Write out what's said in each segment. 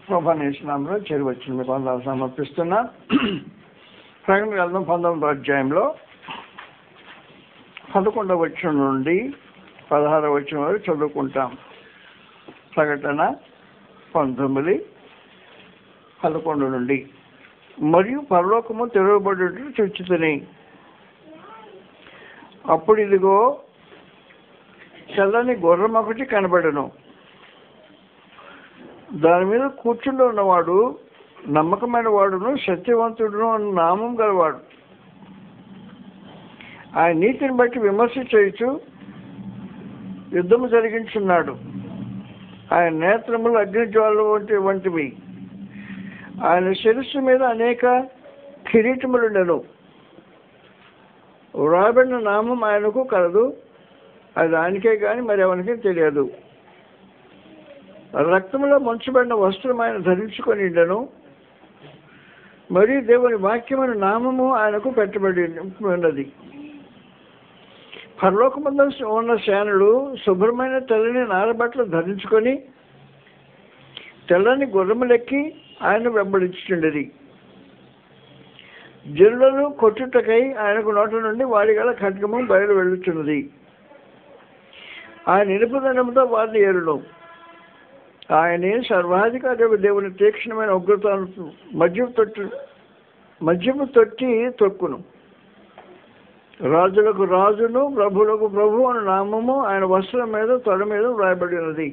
ప్రభానేశ్వరంలో చేరువచ్చిన మీకు వందలు సమర్పిస్తున్నా. ప్రకటన గ్రంథం 19వ అధ్యాయంలో 11వ వచనం నుండి 16వ వచనం వరకు చదువుకుంటాం. ప్రకటన 19:11 నుండి. మరియు పరలోకము తెరవబడుటకు చూచితిని. అప్పుడు ఇదిగో తెల్లని గుర్రం ఒకటి కనబడెను. దాని మీద కూర్చుండి ఉన్నవాడు నమ్మకమైన వాడును సత్యవంతుడును అన్న నామం గలవాడు. ఆయన నీతిని బట్టి విమర్శ చేయుచు యుద్ధము జరిగించున్నాడు. ఆయన నేత్రములు అగ్నిజ్వాలల వంటివి. ఆయన శిరస్సు మీద అనేక కిరీటములుండెను. వ్రాయబడిన నామం ఆయనకు కలదు, అది ఆయనకే కానీ మరి ఎవరికీ తెలియదు. రక్తంలో ముంచబడిన వస్త్రం ఆయన ధరించుకొని ఉండెను. మరియు దేవుని వాక్యమైన నామము ఆయనకు పెట్టబడి ఉన్నది. పరలోకమందు ఉన్న సేనలు శుభ్రమైన తెల్లని నారబట్టలు ధరించుకొని తెల్లని గుర్రములెక్కి ఆయన వెంబడించుచుండేది. జనులను కొట్టుటకై ఆయనకు నోట నుండి వాడిగల ఖడ్గము బయలు వెళ్ళుచున్నది. ఆయన ఇనుపదండంతో వారిని ఏరును. ఆయనే సర్వాధికారి దేవుని తీక్షణమైన ఉగ్రతను మద్యము తొట్టి తొక్కును. రాజులకు రాజును ప్రభువులకు ప్రభు అను నామము ఆయన వస్త్రం మీద తొడ మీద వ్రాయబడి ఉన్నది.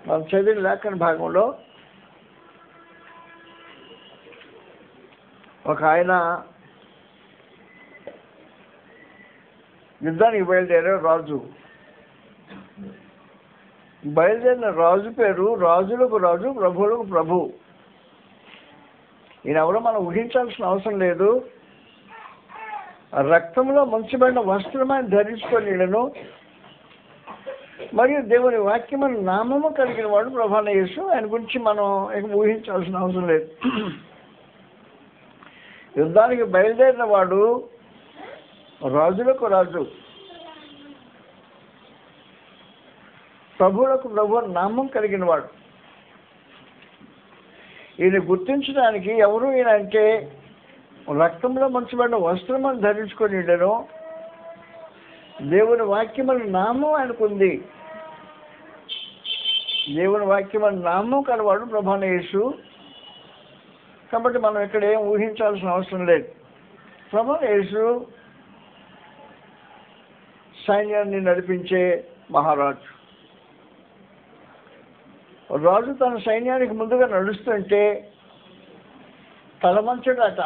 మనం చదివిన లేఖన భాగంలో ఒక ఆయన యుద్ధానికి బయలుదేరారు. రాజు బయలుదేరిన రాజు పేరు రాజులకు రాజు ప్రభువులకు ప్రభు. ఈయన ఎవరో మనం ఊహించాల్సిన అవసరం లేదు. రక్తంలో ముంచబడిన వస్త్రమాన్ని ధరించుకొనిను మరియు దేవుని వాక్యమైన నామము కలిగిన వాడు ప్రభువైన యేసు. ఆయన గురించి మనం ఊహించాల్సిన అవసరం లేదు. యుద్ధానికి బయలుదేరిన వాడు రాజులకు రాజు, ప్రభువులకు ప్రభు నామం కలిగిన వాడు. ఈయన గుర్తించడానికి ఎవరు ఈయన అంటే రక్తంలో ముంచబడిన వస్త్రమని ధరించుకొని ఉండెను. దేవుని వాక్యమైన నామం ఆయనకుంది. దేవుని వాక్యమైన నామం కలవాడు ప్రభువైన యేసు. కాబట్టి మనం ఇక్కడ ఏం ఊహించాల్సిన అవసరం లేదు. ప్రభువైన యేసు సైన్యాన్ని నడిపించే మహారాజు. రాజు తన సైన్యానికి ముందుగా నడుస్తుంటే తలవంచుడట.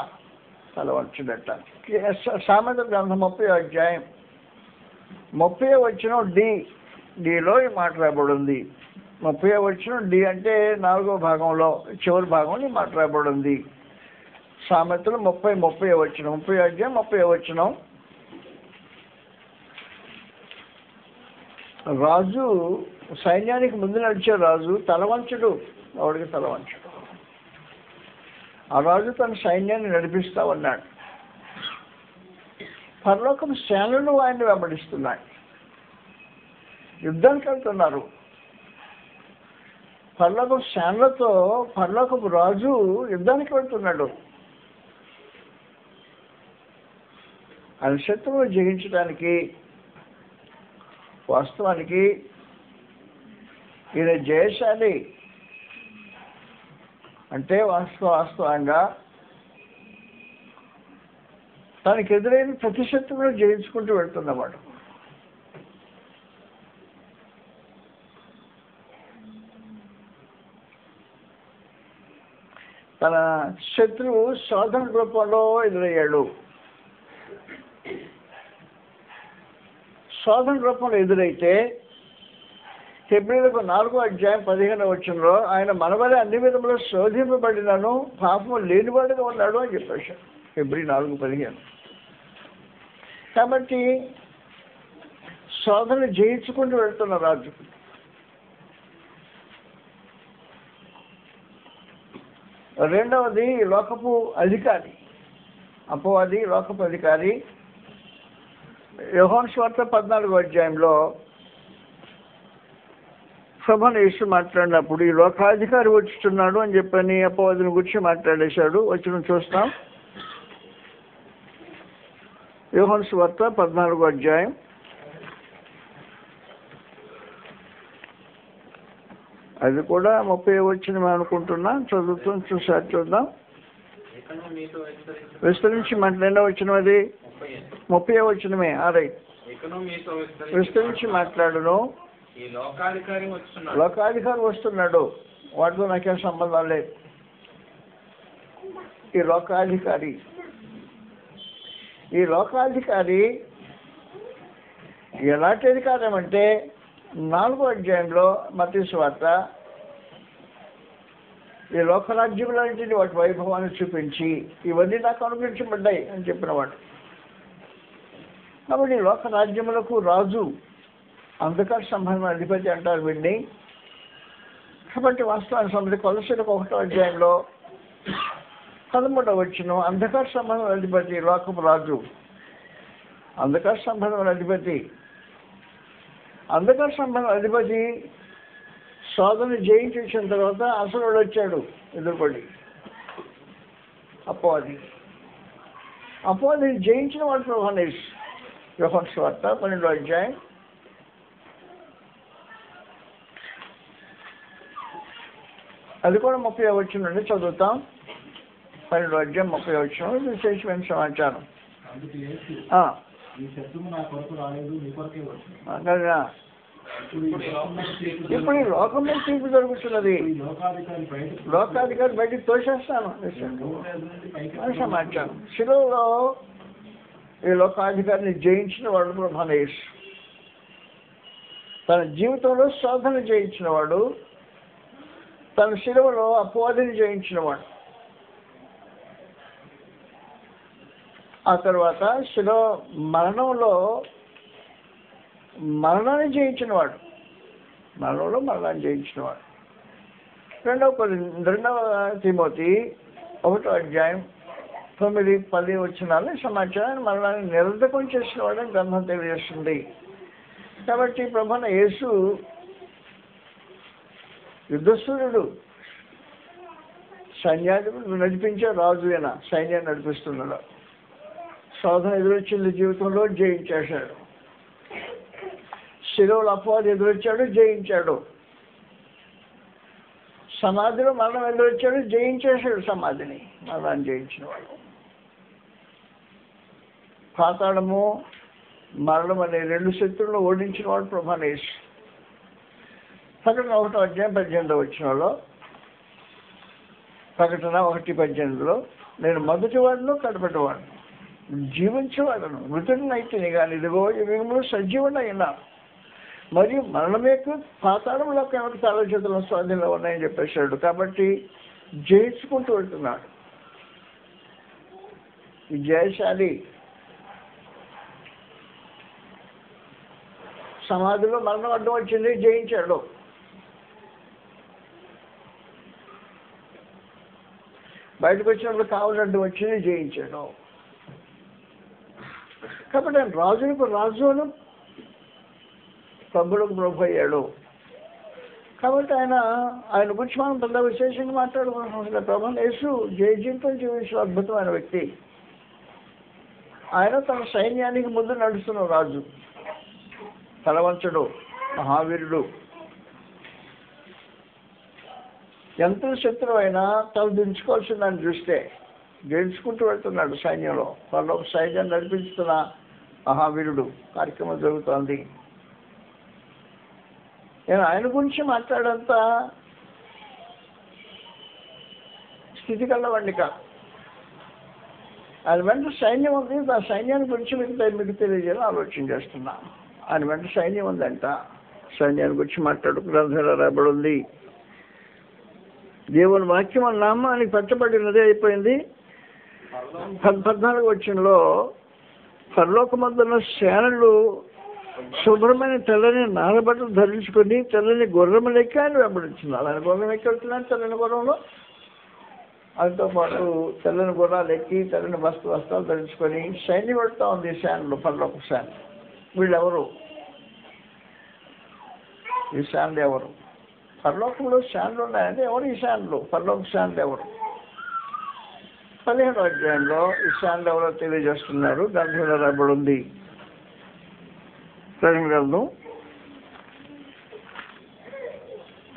సామెత గ్రంథం 30వ అధ్యాయం 30వ వచనం డిలో ఈ మాట రాయబడి ఉంది. 30వ వచనం డి అంటే 4వ భాగంలో చివరి భాగంలో ఈ మాట రాయబడి ఉంది. సామెతలు 30వ వచనం 30వ అధ్యాయం 30వ వచనం. రాజు సైన్యానికి ముందు నడిచే రాజు తలవంచుడు. ఆవిడికి తలవంచుడు. ఆ రాజు తన సైన్యాన్ని నడిపిస్తా ఉన్నాడు. పరలోకం సేనలు ఆయన్ని వెంబడిస్తున్నాయి. యుద్ధానికి వెళ్తున్నారు. పరలోకం సేనలతో పరలోకపు రాజు యుద్ధానికి వెళ్తున్నాడు. ఆయన శత్రువును జయించడానికి వాస్తవానికి ఈయన జయశాలి. అంటే వాస్తవంగా తనకు ఎదురైన ప్రతి శత్రువును జయించుకుంటూ వెళ్తున్నవాడు. తన శత్రువు శోధన రూపంలో ఎదురయ్యాడు. శోధన రూపంలో ఎదురైతే హెబ్రీయులకు 4వ అధ్యాయం 15వ వచనంలో ఆయన మనవలే అన్ని విధములో శోధింపబడినను పాపము లేనివాడుగా ఉన్నాడు అని చెప్పేశాడు. హెబ్రీ 4:15. కాబట్టి శోధన జయించుకుంటూ వెళ్తున్న రాజు. రెండవది లోకపు అధికారి, అపవాది, లోకపు అధికారి. యోహాను సువార్త 14వ అధ్యాయంలో ప్రభువైన యేసు మాట్లాడినప్పుడు ఈ లోకాధికారి వచ్చుతున్నాడు అని చెప్పని అపవాదిని గురించి మాట్లాడేశాడు. వచ్చిన చూస్తాం. యోహాను సువార్త 14వ అధ్యాయం. అది కూడా 30 వచ్చిన అనుకుంటున్నా. చూద్దాం. విస్తరించి మాట్లాడిన వచ్చిన అది 30 వచ్చినమే. రైట్. విస్తరించి మాట్లాడును. లోకాధికారి వస్తున్నాడు. వాటితో నాకేం సంబంధం లేదు. ఈ లోకాధికారి ఎలాంటి అధికారం అంటే 4వ అధ్యాయంలో మత్తయి సువార్త ఈ లోకరాజ్యములన్నింటినీ వాటి వైభవాన్ని చూపించి ఇవన్నీ నాకు అనుగ్రహించబడ్డాయి అని చెప్పినవాడు. కాబట్టి లోకరాజ్యములకు రాజు, అంధకార సంబంధమైన అధిపతి అంటారు వీడిని. కాబట్టి వాస్తవానికి సంబంధించి కొలసీలకు 1వ అధ్యాయంలో 13వ వచనం అంధకార సంబంధమైన అధిపతి లోకపు రాజు, అంధకార సంబంధమైన అధిపతి శోధన జయించి వచ్చిన తర్వాత అసలు వచ్చాడు ఎదురుపడి. అపవాదిని జయించిన వాడు ప్రభువైన యేసు. యోహాను సువార్త 12వ అధ్యాయం. అది కూడా 30వ వచనం నుండి చదువుతాం. 12వ అధ్యాయం 30వ వచనం. విశేషమైన సమాచారం. ఇప్పుడు ఈ లోకం మీద తీర్పు జరుగుతున్నది. లోకాధికారి బయటికి తోసేస్తాను అని సమాచారం. శిలువలో ఈ లోకాధికారిని జయించిన వాడు ప్రభువైన యేసు. తన జీవితంలో శోధన జయించిన వాడు, తన శిలువలో అపవాదిని జయించిన వాడు. ఆ తర్వాత శిలువ మరణంలో మరణాన్ని జయించినవాడు. 2వ తిమోతి 1వ అధ్యాయం 9-10 వచనాలు సమాచారాన్ని మరణాన్ని నిరర్ధకం చేసిన వాడని గ్రంథం తెలియజేస్తుంది. కాబట్టి ప్రభువైన యేసు యుద్ధసూరుడు, సైన్యాధిపతులు నడిపించే రాజు అయిన సైన్యాన్ని నడిపిస్తున్నాడు. శోధన ఎదురొచ్చింది, జీవితంలో జయించేశాడు. శిలువలో అపవాది ఎదురొచ్చాడు, జయించాడు. సమాధిలో మరణం ఎదురొచ్చాడు, జయించేశాడు సమాధిని. మరణాన్ని జయించిన వాడు. పాతాళము, మరణం అనే 2 శత్రువులను ఓడించిన వాడు ప్రభువైన యేసు. ప్రకటన 1వ అధ్యాయం 18వ వచనంలో, ప్రకటన 1:18లో నేను మొదటి వాడును కడపటి వాడును, జీవించేవాడును, మృతుడినైతే కానీ ఇదిగో యుగములు సజీవుడైనా మరియు మరణమేకు పాతాళంలో కనుక చాలా చేతుల స్వాధీనంలో ఉన్నాయని చెప్పేశాడు. కాబట్టి జయించుకుంటూ వెళ్తున్నాడు ఈ జయశాలి. సమాధిలో మరణం అడ్డం వచ్చింది, జయించాడు. బయటకు వచ్చినప్పుడు కావలి అడ్డం వచ్చింది, జయించాడు. కాబట్టి ఆయన రాజులకు రాజును, ప్రభులకు ప్రభు అయ్యాడు. కాబట్టి ఆయన గురించి మనం పెద్ద విశేషంగా మాట్లాడుకుంటున్నాం. ప్రభువైన యేసు జీవితం జీవించిన అద్భుతమైన వ్యక్తి. ఆయన తన సైన్యానికి ముందు నడుస్తున్న రాజు, తలవంచడు, మహావీరుడు. ఎంత శత్రువు అయినా తల దించుకోవాల్సిందని చూస్తే గెలుచుకుంటూ వెళ్తున్నాడు సైన్యంలో. వాళ్ళ సైన్యాన్ని నడిపిస్తున్న మహావీరుడు. కార్యక్రమం జరుగుతోంది. నేను ఆయన గురించి మాట్లాడంత స్థితి కలవాడిని కాదు. ఆయన వెంట సైన్యం ఉంది. ఆ సైన్యాన్ని గురించి మీకు తెలియజేయాలని ఆలోచన చేస్తున్నా. ఆయన వెంట సైన్యం ఉందంట. సైన్యాన్ని గురించి గ్రంథంలో రాబడి ఉంది. దేవుని వాక్యం నామానికి పచ్చబడినదే అయిపోయింది. 14వ వచనంలో పరలోకమందున్న సేనలు శుభ్రమైన తెల్లని నారబట్టలు ధరించుకొని తెల్లని గుర్రం లెక్క ఆయన వెంబడించున్నారు. ఆయన గుర్రం ఎక్కి వెళ్తున్నాను తెల్లని గుర్రంలో. ఆయనతో పాటు తెల్లని గుర్రాలు ఎక్కి తెల్లని వస్త్రాలు ధరించుకొని సైన్యం పెడతా ఉంది. సేనలు, పరలోక సేన. వీళ్ళెవరు? ఈ సేనలు ఎవరు? పరలోకంలో శాన్లు ఉన్నాయంటే ఎవరు ఈ శాన్లు? పరలోక శాన్లు ఎవరు? 17వ అధ్యాయంలో ఈ శాన్లు ఎవరో తెలియజేస్తున్నారు. గ్రంథంలో రాయబడి ఉంది. ప్రకటన గ్రంథం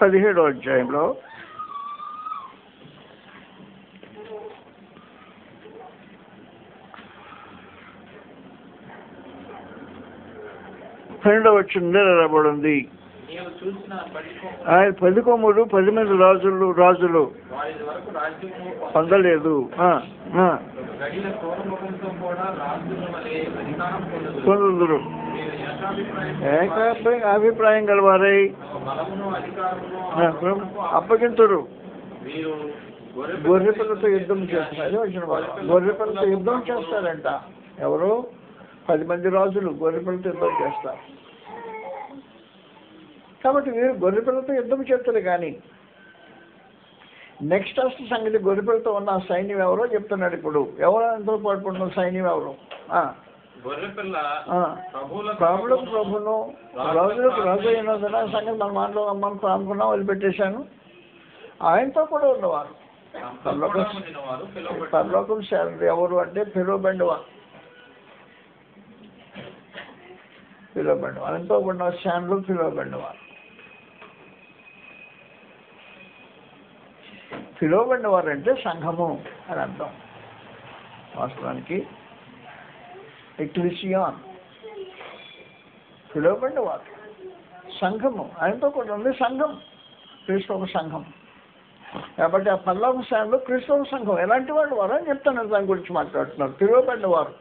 17వ అధ్యాయంలో 12వ వచనంలో రాయబడి ఉంది. ఆయన 10 కొమ్ములు 10 మంది రాజులు పొందలేదు. పొందుదురు అభిప్రాయం గలవారై అప్పగింతురు. గొర్రెపిల్లతో యుద్ధం చేస్తారు. వచ్చిన వాళ్ళు గొర్రెపిల్లతో యుద్ధం చేస్తారంట. ఎవరు? 10 మంది రాజులు గొర్రెపిల్లతో యుద్ధం చేస్తారు. కాబట్టి వీరు గొర్రెపిల్లతో యుద్ధం చేస్తారు. కానీ నెక్స్ట్ అసలు సంగతి గొర్రెపిల్లతో ఉన్న సైన్యం ఎవరో చెప్తున్నాడు. ఇప్పుడు ఎవరో ఎంతో పాటుపడిన సైన్యం ఎవరు? ప్రభును రాజులకు రాజు అయిన సంగతి మన మాటలో అమ్మను అనుకున్నాం, వదిలిపెట్టేశాను. ఆయనతో కూడా ఉన్నవారు పరలోకం శాలరీ ఎవరు అంటే పిలువబడినవారు. ఆయనతో కూడిన శాన్లు పిలువబడినవారు. పిలువబడినవారు అంటే సంఘము అని అర్థం. వాస్తవానికి ఎక్లీసియాన్ పిలువబడినవారు సంఘము. ఆయనతో కూడా ఉంది సంఘం, క్రీస్తవ సంఘం. కాబట్టి ఆ పరలోక శాన్లు క్రీస్తవ సంఘం ఎలాంటి వాళ్ళు వారు అని చెప్తాను. దాని గురించి మాట్లాడుతున్నారు. పిలువబడినవారు.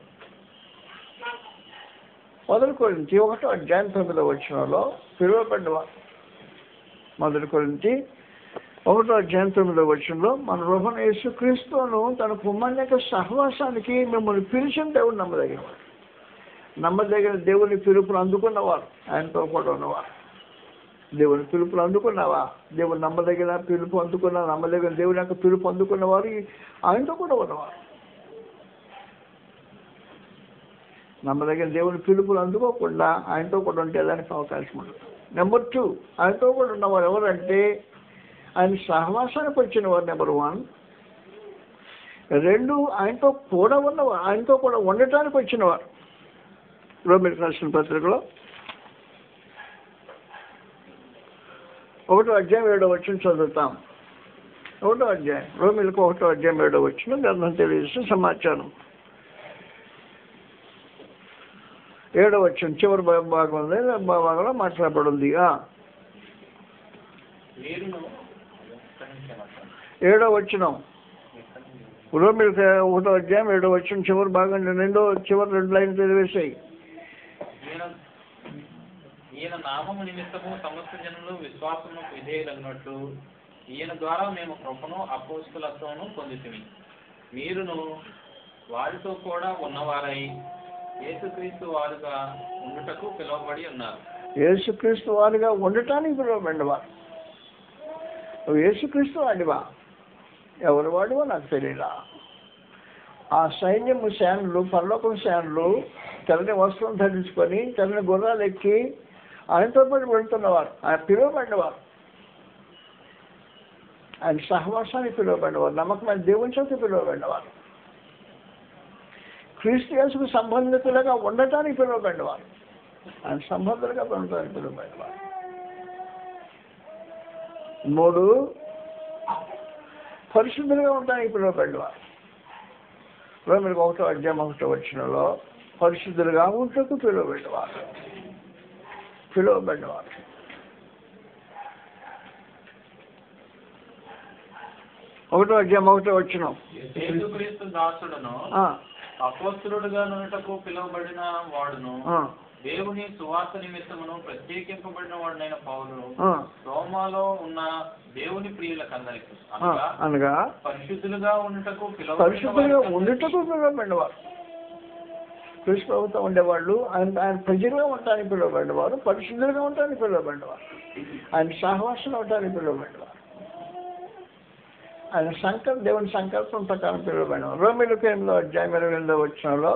1 కొరింథీ 1వ అధ్యాయం 9వ వచనంలో పిలువబడినవారు. 1 కొరింథీ 1వ అధ్యాయం 9వ వచనంలో మన ప్రభువైన యేసుక్రీస్తును తన కుమారుని యొక్క సహవాసానికి మిమ్మల్ని పిలిచిన దేవుడు నమ్మదగిన దేవుని పిలుపును అందుకున్నవారు ఆయనతో కూడా ఉన్నవారు. దేవుని పిలుపును అందుకున్నావా? దేవుని నమ్మదగిన పిలుపు అందుకున్నా, నమ్మదగిన దేవుని యొక్క పిలుపు అందుకున్నవారు ఆయనతో కూడా ఉన్నవారు. నమ్మదగిన దేవుని పిలుపులు అందుకోకుండా ఆయనతో కూడా ఉంటే దానికి అవకాశం ఉంటుంది. నెంబర్ 2, ఆయనతో కూడా ఉన్నవారు ఎవరంటే ఆయన సహవాసానికి వచ్చిన వారు. నెంబర్ 1. 2, ఆయనతో కూడా ఉన్నవారు, ఆయనతో కూడా ఉండటానికి వచ్చినవారు. రోమీయులకు రాసిన పత్రికలో 1వ అధ్యాయం 7వ వచనం చదువుతాం. 1వ అధ్యాయం రోమీయులకు 1వ అధ్యాయం 7వ వచనం గ్రంథం తెలియజేసిన సమాచారం. 7వ వచనం చివరి భాగంలో మాట్లాడబడింది. 7వ వచనం రోమీయులకు 1వ అధ్యాయం 7వ వచనం చివరి భాగం చివరి 2 లైన్లు తెలివేశాయి. ఈయన నామము నిమిత్తము సమస్త జనులు విశ్వాసము విధేయులన్నట్లు ఈయన ద్వారా మేము కృపను అపోస్తలత్వమును పొందితిమి. మీరును వారితో కూడా ఉన్నవారై యేసుక్రీస్తు వారుగా ఉండుటకు పిలువబడి ఉన్నారు. యేసుక్రీస్తు వారుగా ఉండటానికి పిలువబడినవారు. నువ్వు యేసుక్రీస్తు వాడివా? ఎవరు వాడివో నాకు తెలియదా? ఆ సైన్యము శాన్లు, పరలోకం శాన్లు తెల్లని వస్త్రం ధరించుకొని తెల్లని గుర్రాలు ఎక్కి ఆయనతో పాటు వెళ్తున్నవారు. ఆయన పిలువబడినవారు, ఆయన సహవాసానికి పిలువబడినవారు, నమ్మకమైన దేవుని చేత పిలువబడినవారు, క్రీస్తు యేసుకు సంబంధితులుగా ఉండటానికి పిలువబడినవారు, ఆయన సంబంధులుగా ఉండటానికి పిలువబడినవారు. 3, పరిశుద్ధులుగా ఉండటానికి పిలువబడినవారు. రోమీయులకు 1వ అధ్యాయం 1వ వచనంలో పరిశుద్ధులుగా ఉంటకు పిలువబడినవారు. 1వ అధ్యాయం 1వ వచనం యేసుక్రీస్తు దాసుడును అపోస్తలుడుగా నుండుటకు పిలువబడిన వాడును దేవుని సువార్త నిమిత్తమును ప్రత్యేకింపబడిన వాడునైన పౌలు రోమాలో ఉన్న దేవుని ప్రియులకందరికి అనగా పరిశుద్ధులుగా ఉండుటకు పిలువబడినవారు. క్రీస్తు ప్రభుత్వం ఉండేవాళ్ళు ఆయన ప్రజలుగా ఉండటానికి పిలువబడినవారు, పరిశుద్ధులుగా ఉండటానికి పిలువబడినవారు, ఆయన సహవాసం అవటానికి పిలువబడినవారు, ఆయన దేవుని సంకల్పం ప్రకారం పిలువబడినవారు. రోమీయులకు 8వ అధ్యాయం 28వ వచనంలో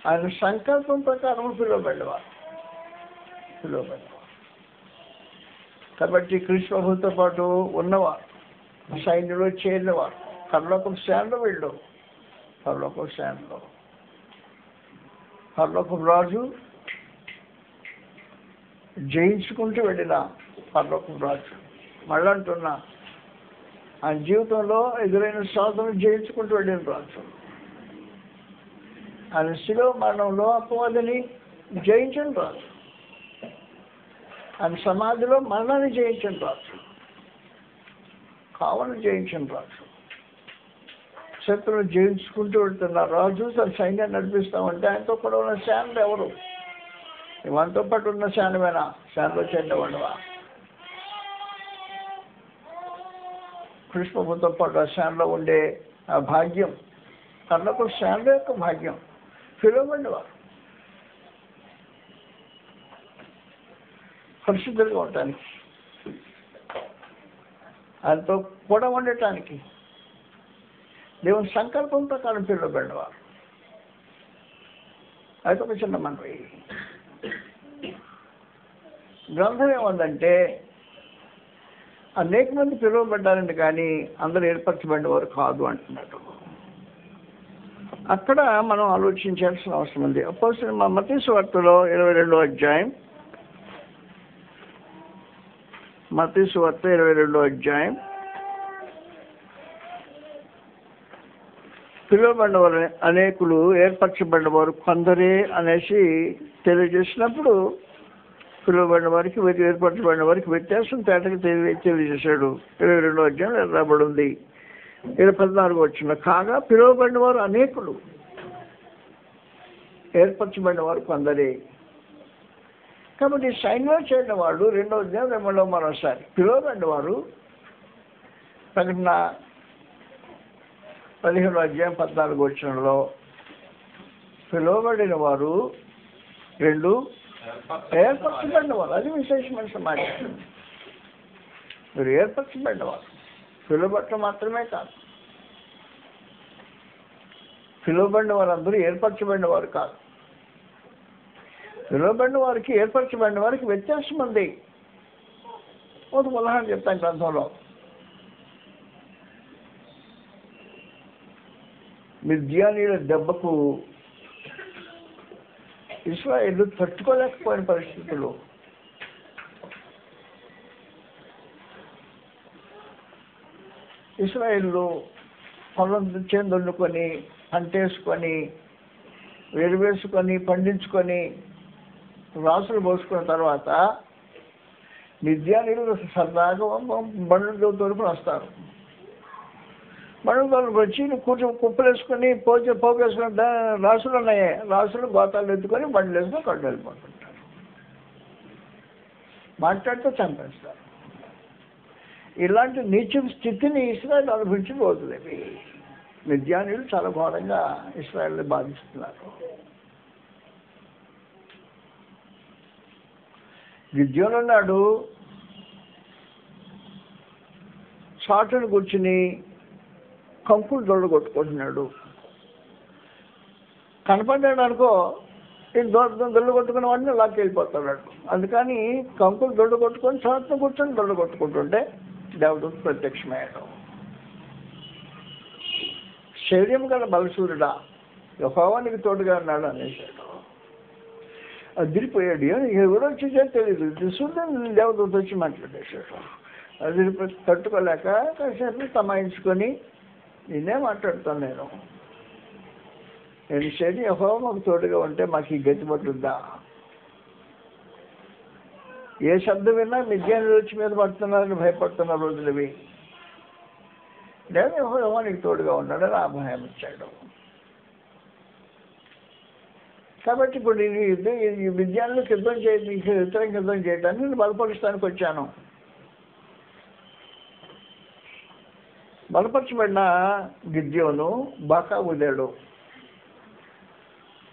ఆయన సంకల్పం ప్రకారం పిలువబడినవారు. కాబట్టి క్రీస్తు ప్రభుతో పాటు ఉన్నవారు, సైన్యంలో చేరినవారు, పరలోకపు శ్రేణిలో వెళ్ళు. పరలోకపు శ్రేణిలో పరలోకపు రాజు జయించుకుంటూ వెళ్ళిన పరలోకపు రాజు. మళ్ళీ అంటున్నా, ఆ జీవితంలో ఎదురైన సాధనలు జయించుకుంటూ వెళ్ళిన రాజు. ఆయన శిలువ మరణంలో అపవాదిని జయించిన రాజు. ఆయన సమాధిలో మరణాన్ని జయించిన రాజు. కావలను జయించిన రాజు. శత్రువును జయించుకుంటూ వెళ్తున్న రాజు తన సైన్యాన్ని నడిపిస్తామంటే ఆయనతో కూడా ఉన్న శానులు ఎవరు? మనతో పాటు ఉన్న శానమేనా? శానలో చెందవాడువా? కృష్ణతో పాటు ఆ శానలో ఉండే ఆ భాగ్యం, కళ్ళకు శానల యొక్క భాగ్యం పిలువబడినవారు పరిశుద్ధులుగా ఉండటానికి, ఆయనతో కూడా ఉండటానికి దేవుని సంకల్పం ప్రకారం పిలువబడినవారు. అయితే ఒక చిన్న మనవి, గ్రంథం ఏముందంటే అనేక మంది పిలువబడ్డారండి కానీ అందరూ ఏర్పరచబడినవారు కాదు అంటున్నాడు. అక్కడ మనం ఆలోచించాల్సిన అవసరం ఉంది. అపోస్తలుల మత్తయి సువార్తలో 22వ అధ్యాయం, మత్తయి సువార్త 22వ అధ్యాయం, పిలువబడినవారు అనేకులు, ఏర్పరచబడినవారు కొందరే అనేసి తెలియజేసినప్పుడు పిలువబడిన వారికి ఏర్పరచబడిన వారికి వ్యత్యాసం తేటగా తెలియజేశాడు. 22వ అధ్యాయంలో రాబడి ఉంది. 14వ వచనం, కాగా పిలువబడిన వారు అనేకులు, ఏర్పరచబడిన వారు కొందరే. కాబట్టి సైన్యంలో చేరిన వాళ్ళు 2వ అధ్యాయం 2వ మరోసారి పిలువబడిన వారు ప్రకటన 15వ అధ్యాయం 14వ వచనంలో పిలువబడిన వారు 2 ఏర్పరచబడిన వారు. అది విశేషమైన సమాచారం. మీరు ఏర్పరచబడిన వారు, పిలువబట్టం మాత్రమే కాదు. పిలువబడిన వారందరూ ఏర్పరచబడిన వారు కాదు. పిలువబడిన వారికి ఏర్పరచబడిన వారికి వ్యత్యాసం ఉంది. ఒక ఉదాహరణ చెప్తాను. గ్రంథంలో మిద్యానీయుల దెబ్బకు ఇశ్రాయేలు తట్టుకోలేకపోయిన పరిస్థితుల్లో ఇశ్రాయేలు పొలం చేందొండుకొని, పంటేసుకొని, వేరువేసుకొని, పండించుకొని, రాసులు పోసుకున్న తర్వాత మిద్యానీయులు సరదాగా బండ్లతో తోలుకొని వస్తారు. బండ్లు వచ్చి కుప్పలేసుకొని పోగేసుకుని రాసులు ఉన్నాయి, రాసులు గోతాలు ఎత్తుకొని బండ్లు వేసుకొని కళ్ళు వెళ్ళిపోతుంటారు. మాట్లాడితే చంపేస్తారు. ఇలాంటి నీచ స్థితిని ఇస్రాయేల్ అనుభవించబోతుంది. మిద్యానీయులు చాలా ఘోరంగా ఇస్రాయేల్ని బాధిస్తున్నారు. గిద్యోను అన్నాడు, చాటును కూర్చుని కంకులు దొడ్డు కొట్టుకుంటున్నాడు. కనపడ్డాడు అనుకో, ఈ దొడ్డు కొట్టుకున్న వాడిని లాక్కి వెళ్ళిపోతాడు. అందుకని కంకులు దొడ్డు కొట్టుకొని చాటును కూర్చొని దొడ్డు కొట్టుకుంటుంటే దేవుడు ప్రత్యక్షమయ్యాడు. శౌర్యం గల బలసూరుడా, యెహోవా నీకు తోడుగా ఉన్నాడు అనేసాడు. అదిరిపోయాడు. ఎవరు వచ్చేసే తెలియదు. సూర్యుడు దేవదూత వచ్చి మాట్లాడేశాడు. అది తట్టుకోలేక కాసేపు తమాయించుకొని, నేనే మాట్లాడుతాను, నేను సరే యెహోవా మాకు తోడుగా ఉంటే మాకు ఈ గతి పట్టుద్దా? ఏ శబ్దం విన్నా మిద్యానీయులు వచ్చి మీద పడుతున్నారని భయపడుతున్న రోజులు ఇవి. లేదు, యెహోవా నీకు తోడుగా ఉన్నాడని ఆ భయం ఇచ్చాడు. కాబట్టి ఇప్పుడు ఈ విద్యార్థులకు యుద్ధం ఇతరం యుద్ధం చేయడానికి నేను బలపరుస్తానికి వచ్చాను. బలపరచబడిన గిద్యోను బాకా ఊదాడు.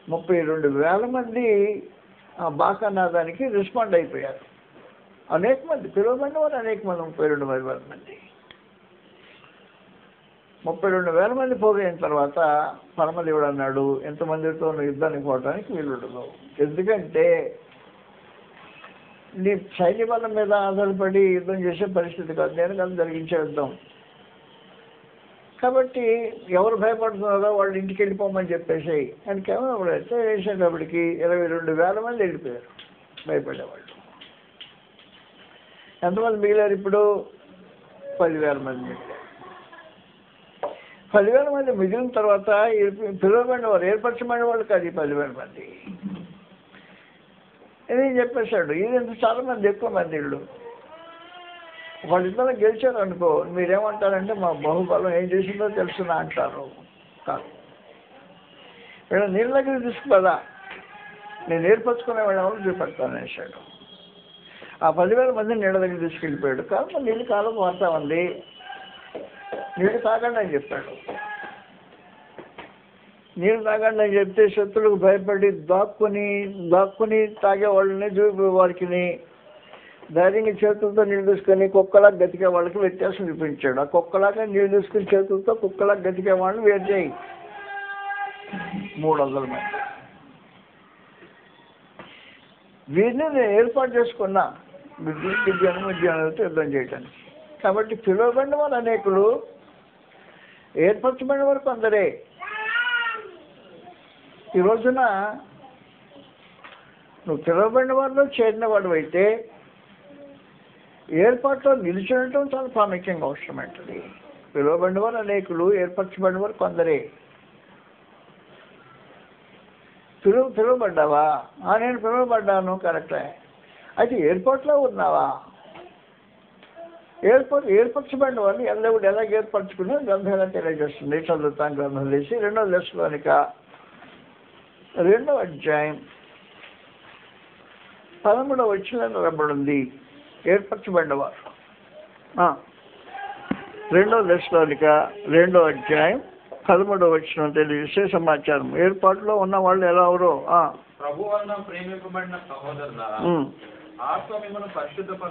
32,000 మంది ఆ బాకా నాదానికి రెస్పాండ్ అయిపోయారు. అనేక మంది పిలువబడిన వారు, అనేక మంది 32,000 మంది. 32,000 మంది పోగైన తర్వాత పరమదేవుడు అన్నాడు, ఎంతమందితో యుద్ధానికి పోవడానికి వీలుండదు. ఎందుకంటే నీ సైన్య బలం మీద ఆధారపడి యుద్ధం చేసే పరిస్థితి కాదు, నేను కాదు జరిగించే యుద్ధం. కాబట్టి ఎవరు భయపడుతున్నారో వాళ్ళు ఇంటికి వెళ్ళిపోమని చెప్పేసి అని కేవలం ఎట్లా వేసేటప్పటికి 22,000 మంది వెళ్ళిపోయారు భయపడేవాళ్ళు. ఎంతమంది మిగిలారు ఇప్పుడు? 10,000 మంది మిగిలారు. 10,000 మంది మిగిలిన తర్వాత పిలువబడిన వారు, ఏర్పరచబడిన వాళ్ళు కాదు ఈ 10,000 మంది. ఇది చెప్పేశాడు, ఇది చాలా మంది, ఎక్కువ మంది ఇళ్ళు. వాళ్ళిద్దరు గెలిచారు అనుకో, మీరేమంటారంటే మా బాహుబలం ఏం చేసిందో తెలుసునా అంటారు. కాదు, వీళ్ళ నీళ్ళ దగ్గర తీసుకుపోదా, నేను ఏర్పరచుకునే వాళ్ళ ఎవరు చూపెడతాను అనేసాడు. ఆ 10,000 మందిని నీళ్ళ దగ్గర తీసుకెళ్ళిపోయాడు. కాదు, నీళ్ళు కాలం వార్తా ఉంది, నీళ్ళు తాగండి అని చెప్పాడు. నీళ్ళు తాగండి అని చెప్తే శత్రువులకు భయపడి దాక్కుని తాగే వాళ్ళని వారికి ధైర్యంగా చేతులతో నీళ్ళు తీసుకొని కుక్కలా గతికే వాళ్ళకి వ్యత్యాసం చూపించాడు. ఆ కుక్కలాగా నీళ్ళు తీసుకుని చేతులతో కుక్కలా గతికే వాళ్ళని వేరు చేయి. 300 మంది వీరిని నేను ఏర్పాటు చేసుకున్నా విద్యానంతో యుద్ధం చేయడానికి. కాబట్టి పిలువబడిన వారు అనేకులు, ఏర్పరచబడిన వారు కొందరే. ఈ రోజున నువ్వు పిలువబడిన వారిలో చేరిన వాడు అయితే ఏర్పాట్లో నిలిచి ఉండటం చాలా ప్రాముఖ్యంగా అవసరమైంటుంది. పిలువబడిన వారు అనేకులు, ఏర్పరచబడిన వారు కొందరే. పిలువబడ్డావా? నేను పిలువబడ్డాను, కరెక్టే. అయితే ఏర్పాట్లో ఉన్నావా? ఏర్పరచబడిన వారిని దేవుడు ఎలాగ ఏర్పరచుకుని గ్రంథం ఎలా తెలియజేస్తుంది. చదువుతాం గ్రంథం తీసి 2వ దశలోనిక 2వ అధ్యాయం 13వ వచనంలో రాయబడింది. ఏర్పరచబడిన వారు 2వ దశలోనిక 2వ అధ్యాయం 13వ వచనం తెలియజేసే సమాచారం. ఏర్పాటులో ఉన్న వాళ్ళు ఎలా ఎవరో ప్రభు వలన ప్రేమింపబడిన సహోదరులారా,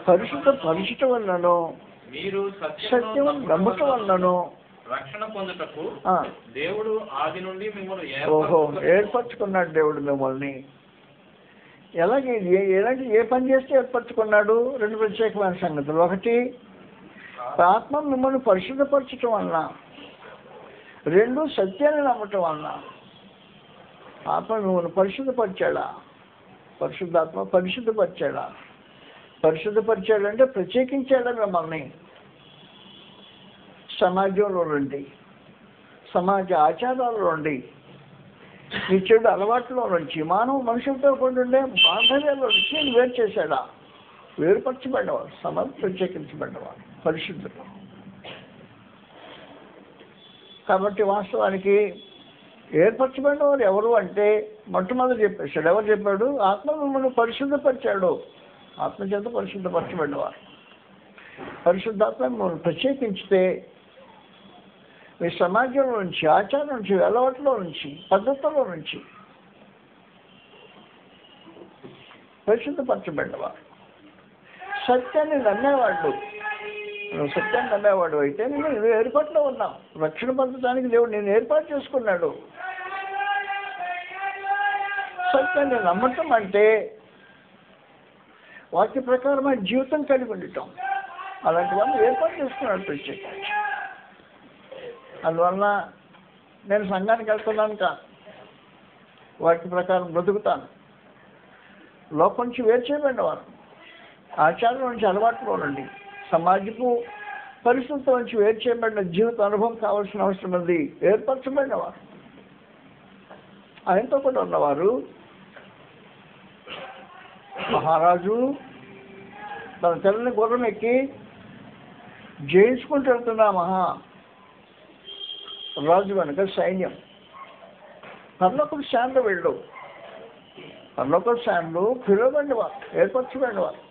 పరిశుద్ధ వలనను మీరు సత్యం నమ్మకం వలనను రక్షణ పొందుటకు దేవుడు ఆది నుండి మిమ్మల్ని ఏర్పరచుకున్నాడు. దేవుడు మిమ్మల్ని ఎలాంటి ఏ పని చేస్తే ఏర్పరచుకున్నాడు? 2 ప్రత్యేకమైన సంగతులు. ఒకటి, ఆత్మ మిమ్మల్ని పరిశుద్ధపరచటం వలన. 2, సత్యాన్ని నమ్మటం వలన. ఆత్మ మిమ్మల్ని పరిశుద్ధపరిచాడా? పరిశుద్ధాత్మ పరిశుద్ధపరిచాడా? పరిశుద్ధపరిచాడంటే ప్రత్యేకించాడా మిమ్మల్ని సమాజంలో నుండి, సమాజ ఆచారాల నుండి, నీ చెడు అలవాట్లో నుంచి, మనుషులతో కూడా ఉండే బాంధవ్యాల్లో నుంచి నేను వేరు చేశాడా? వేరుపరచబడ్డవాడు, ప్రత్యేకించబడ్డవాడు, పరిశుద్ధుడు. కాబట్టి వాస్తవానికి ఏర్పరచబడిన వారు ఎవరు అంటే మొట్టమొదటి చెప్పేశాడు. ఎవరు చెప్పాడు? ఆత్మ మిమ్మల్ని పరిశుద్ధపరిచాడు. ఆత్మచేత పరిశుద్ధపరచబడ్డవారు. పరిశుద్ధాత్మ మిమ్మల్ని ప్రత్యేకించితే మీ సమాజంలో నుంచి, ఆచారం నుంచి, అలవాట్లో నుంచి, పద్ధతుల్లో నుంచి పరిశుద్ధపరచబడ్డవారు. సత్యాన్ని నమ్మేవాళ్ళు. నువ్వు సత్యాన్ని నమ్మేవాడు అయితే నువ్వు ఏర్పాట్లో ఉన్నావు. రక్షణ పొందడానికి దేవుడు నేను ఏర్పాటు చేసుకున్నాడు. సత్యాన్ని నమ్మటం అంటే వాక్య ప్రకారమైన జీవితం కలిగి ఉండటం. అలాంటి వాళ్ళు ఏర్పాటు చేసుకున్నాడు ప్రత్యేకించి. అందువలన నేను సంఘానికి వెళ్తున్నాను కాదు, వాక్య ప్రకారం బ్రతుకుతాను. లోపం నుంచి వేరు చేయబడినవారు, ఆచారం నుంచి, అలవాట్లో నుండి, సమాజపు పరిస్థితుల నుంచి వేరు చేయబడిన జీవిత అనుభవం కావాల్సిన అవసరం ఉంది. ఏర్పరచబడినవారు, ఆయనతో కూడా ఉన్నవారు. మహారాజు తన తెల్లని గుర్రం ఎక్కి జయించుకుంటూ వెళ్తున్నా రాజు కనుక సైన్యం పర్లోకపు శాన్లు వెళ్ళు. పర్లోకపు శాన్లు పిలువబడినవారు, ఏర్పరచబడినవారు.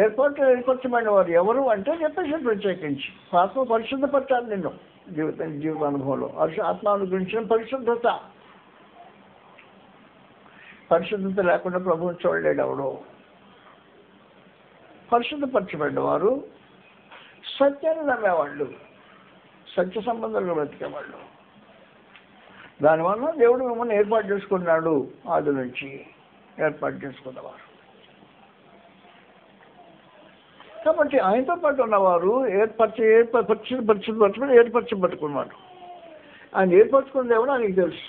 ఏర్పరచబడినవారు ఎవరు అంటే చెప్పేసి ప్రత్యేకించి ఆత్మ పరిశుద్ధపరచాలి నిన్ను జీవిత అనుభవంలో. ఆత్మను గురించిన పరిశుద్ధత లేకుండా ప్రభువుని చూడలేడు ఎవడు. పరిశుద్ధపరచబడినవారు, సత్యాన్ని నమ్మేవాళ్ళు, సత్య సంబంధాలు బ్రతికేవాళ్ళు. దానివల్ల దేవుడు మిమ్మల్ని ఏర్పాటు చేసుకున్నాడు. ఆది నుంచి ఏర్పాటు చేసుకున్నవారు. కాబట్టి ఆయనతో పాటు ఉన్నవారు ఏర్పరచబట్టుకున్నాడు. ఆయన ఏర్పరచుకున్న దేవుడు ఆయనకి తెలుసు.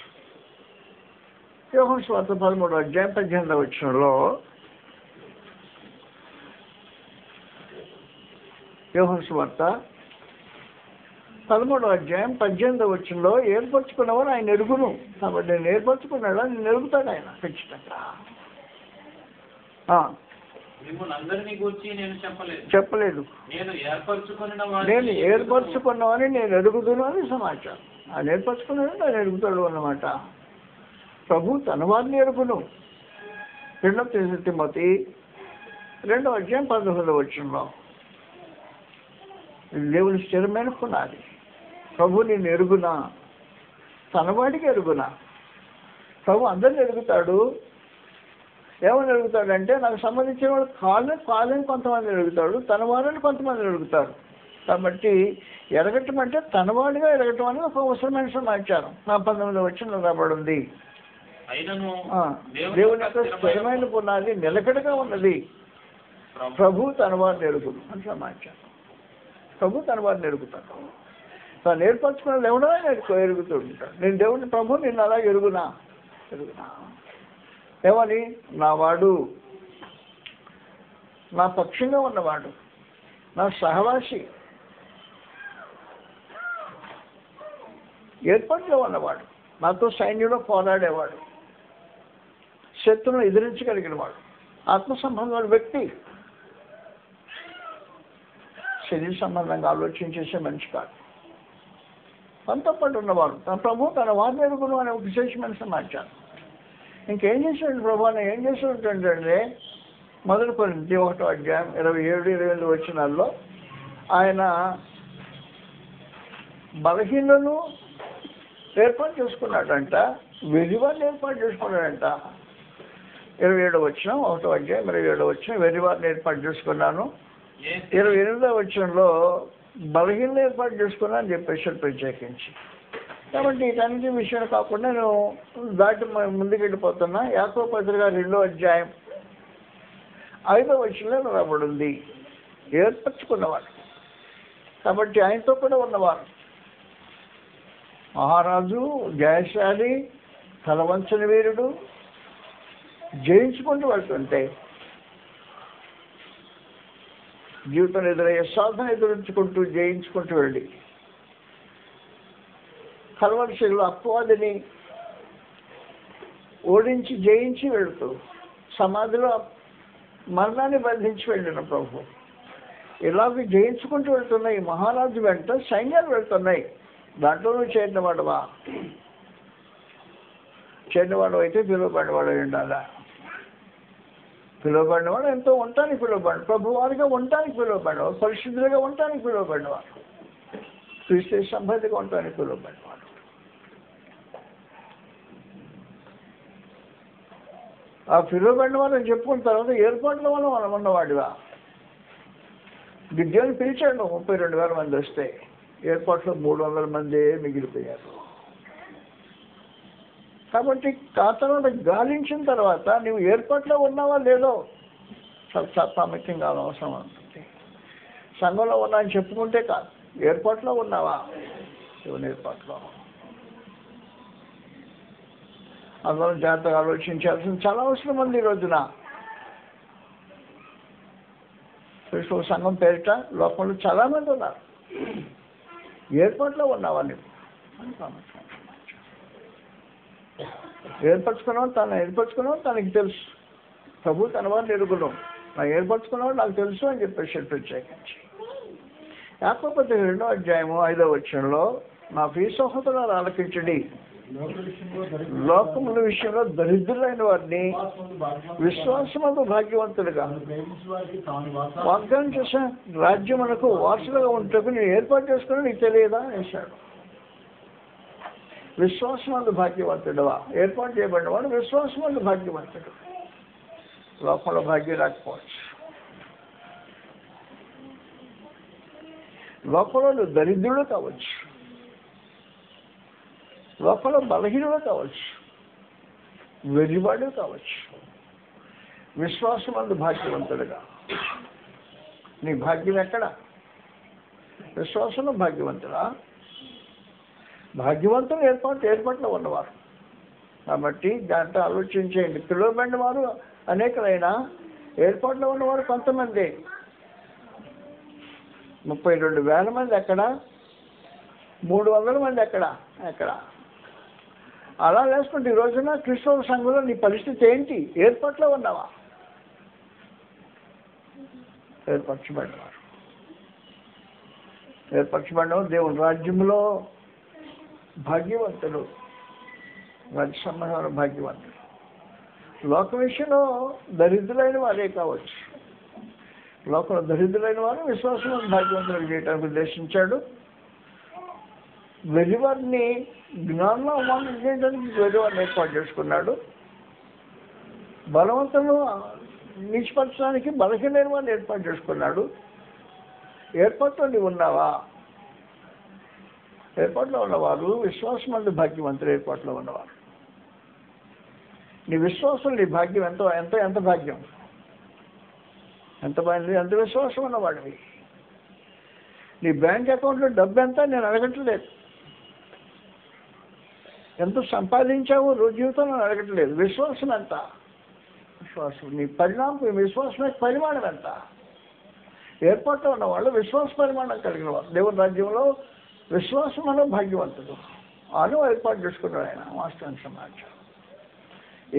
యోహాను సువార్త 13వ అధ్యాయం 18వ వచనంలో యోహాను సువార్త 13వ అధ్యాయం 18వ వచనంలో ఏర్పరచుకున్నవారు ఆయన ఎరుగును. కాబట్టి నేను ఏర్పరచుకున్నాడా నేను ఎరుగుతాడు ఆయన ఖచ్చితంగా. చెప్పలేదు. నేను ఏర్పరచుకున్నామని నేను ఎరుగుదును అని సమాచారం. ఆయన ఏర్పరచుకున్నాడు ఆయన ఎరుగుతాడు అన్నమాట. ప్రభు తన వారిని ఎరుగును. 2 తిమోతి 2వ అధ్యాయం 19వ వచనంలో దేవుని స్థిరమైన పునాది. ప్రభు నేను ఎరుగునా, తనవాడికి ఎరుగునా. ప్రభు అందరిని ఎరుగుతాడు. ఏమని ఎరుగుతాడంటే నాకు సంబంధించిన వాడు కాళ్ళని కొంతమంది ఎరుగుతాడు, తన వారిని కొంతమంది ఎరుగుతారు. కాబట్టి ఎరగటం అంటే తనవాడిగా ఎరగటం అనేది ఒక అవసరమైన సమాచారం. 19వ వచనంలో రాబడింది. దేవుని యొక్క స్థిరమైన పునాది నిలకడగా ఉన్నది. ప్రభు తన వారిని ఎరుగును అని సమాచారం. ప్రభు తన వారిని ఎరుగుతాడు. తాను ఏర్పరచుకున్న దేవుడు ఎరుగుతూ ఉంటాడు. నేను దేవుని ప్రభు నిన్ను అలా ఎరుగునా. ఏమని? నా వాడు, నా పక్షంగా ఉన్నవాడు, నా సహవాసి, ఏర్పాటులో ఉన్నవాడు, నాతో సైన్యంలో పోరాడేవాడు, శత్రువును ఎదిరించగలిగిన వాడు, ఆత్మ సంబంధమైన వ్యక్తి, శరీర సంబంధంగా ఆలోచించేసే మనిషి కాదు. తనతో పాటు ఉన్నవాడు తన ప్రభు తన వారిని ఎరుగును అనే ఒక విశేషమైన సమాచారం. ఇంకేం చేశాడు ప్రభు? ఏం చేశాడంటే 1 కొరింథీ 1వ అధ్యాయం 27-28 వచనాల్లో ఆయన బలహీనలను ఏర్పాటు చేసుకున్నాడంట, వెర్రివారిని ఏర్పాటు చేసుకున్నాడంట. 27వ వచనం 1వ అధ్యాయం 27వ వచనం వెర్రివారిని ఏర్పాటు చేసుకున్నాను. 28వ వచనంలో బలహీనలు ఏర్పాటు చేసుకున్నా అని చెప్పేసాడు ప్రత్యేకించి. కాబట్టి ఇటన్నిటి విషయాలు కాకుండా నేను దాటి ముందుకు వెళ్ళిపోతున్నా. యాకోబు పత్రిక 2వ అధ్యాయం 5వ వచనంలో రాబడింది ఏర్పరచుకున్నవాడు. కాబట్టి ఆయనతో కూడా ఉన్నవారు మహారాజు, జయశాలి, తలవంచని వీరుడు, జయించుకుంటూ వెళ్తుంటే జీవితం ఎదురయ్యే సాధన ఎదురించుకుంటూ జయించుకుంటూ వెళ్ళి కల్వరిశిలో అపవాదిని ఓడించి జయించి వెళుతూ సమాధిలో మరణాన్ని బంధించి వెళ్ళిన ప్రభు ఇలాగ జయించుకుంటూ వెళ్తున్న ఈ మహారాజు వెంట సైన్యాలు వెళ్తున్నాయి. దాంట్లో నువ్వు చేరినవాడువా? చేరినవాడు అయితే పిలువబడినవాడు ఉండాలా? పిలువబడినవాడు ఎంతో ఉండటానికి పిలువబడి, ప్రభు వారిగా ఉండటానికి పిలువబడినవాడు, పరిశుద్ధులుగా ఉండటానికి పిలువబడినవాడు, క్రీస్తు సంబంధిగా ఉండటానికి పిలువబడినవాడు. ఆ పిలువబడిన వాళ్ళని చెప్పుకున్న తర్వాత ఏర్పాట్ల వల్ల మనం ఉన్నవాడివా? గిద్యోని పిలిచాడు 32,000 మంది వస్తే ఏర్పాట్లో 300 మంది మిగిలిపోయారు. కాబట్టి ఆ తర్వాత గాలించిన తర్వాత నువ్వు ఏర్పాట్లో ఉన్నావా లేదో చాలా ప్రాముఖ్యంగా అవసరం ఉంటుంది. సంఘంలో ఉన్నా అని చెప్పుకుంటే కాదు, ఏర్పాట్లో ఉన్నావా? దేవుని ఏర్పాట్లో అందరం జాగ్రత్తగా ఆలోచించాల్సిన చాలా అవసరం ఉంది ఈ రోజున. క్రీస్తు సంఘం పేరిట లోకంలో చాలామంది ఉన్నారు. ఏర్పాట్లో ఉన్నావా నువ్వు? ఏర్పరచుకున్నావు, తనకి తెలుసు. ప్రభు తన వారిని ఎరుగును. నా ఏర్పరచుకున్నావు నాకు తెలుసు అని చెప్పేసి ప్రత్యేకించి యాకోబు పత్రిక 2వ అధ్యాయము 5వ వచనంలో నా ప్రియ సహోదరులారా ఆలకించండి, లోకముల విషయంలో దరిద్రులైన వారిని విశ్వాసమందు భాగ్యవంతులుగా వాగ్దానం చేసా రాజ్యమునకు వారసులుగా ఉంటకు నేను ఏర్పాటు చేసుకుని నీకు తెలియదా వేశాడు. విశ్వాసమందు భాగ్యవంతుడువా? ఏర్పాటు చేయబడినవాడు విశ్వాసమందు భాగ్యవంతుడు. లోకంలో భాగ్యం రాకపోవచ్చు. లోకంలో దరిద్రుడు కావచ్చు, లోకంలో బలహీనుడు కావచ్చు, వెర్రివాడు కావచ్చు, విశ్వాసమందు భాగ్యవంతుడుగా నీ భాగ్యం ఎక్కడ? విశ్వాసంలో భాగ్యవంతులా? భాగ్యవంతులు ఏర్పాట్లో ఉన్నవారు. కాబట్టి దాంట్లో ఆలోచించేయండి. పిలువబడిన వారు అనేకలైన ఏర్పాట్లో ఉన్నవారు కొంతమంది. 32,000 మంది ఎక్కడ? 300 మంది ఎక్కడ? అలా వేసుకుంటే ఈ రోజున క్రిస్తవ సంఘంలో నీ పరిస్థితి ఏంటి? ఏర్పాట్లో ఉన్నావా? ఏర్పరచబడినవారు దేవుని రాజ్యంలో భాగ్యవంతులు, రాజ్య సంబంధమైన భాగ్యవంతులు. లోక విషయంలో దరిద్రులైన వారే కావచ్చు. లోకంలో దరిద్రులైన వారు విశ్వాసంలో భాగ్యవంతులు చేయడానికి ఉద్దేశించాడు. వెలివారిని జ్ఞానంలో అవమానం చేయడానికి వెలివారిని ఏర్పాటు చేసుకున్నాడు. బలవంతులను నీచపరచడానికి బలహీనమైన వారిని ఏర్పాటు చేసుకున్నాడు. ఏర్పాట్లో నీవు ఉన్నావా? ఏర్పాట్లో ఉన్నవారు విశ్వాసం అందు భాగ్యవంతులు. ఏర్పాట్లో ఉన్నవారు నీ విశ్వాసం, నీ భాగ్యం ఎంత భాగ్యం, ఎంత విశ్వాసం ఉన్నవాడివి. నీ బ్యాంక్ అకౌంట్లో డబ్బు ఎంత నేను అడగట్లేదు. ఎంత సంపాదించావు రోజు జీవితంలో అడగట్లేదు. విశ్వాసం ఎంత? విశ్వాసం నీ విశ్వాసం పరిమాణం ఎంత? ఏర్పాట్లో ఉన్నవాళ్ళు విశ్వాస పరిమాణం కలిగిన వారు. దేవుని రాజ్యంలో విశ్వాసంలో భాగ్యవంతుడు. వాళ్ళు ఏర్పాటు చేసుకున్నాడు ఆయన. వాస్తవం సమాచారం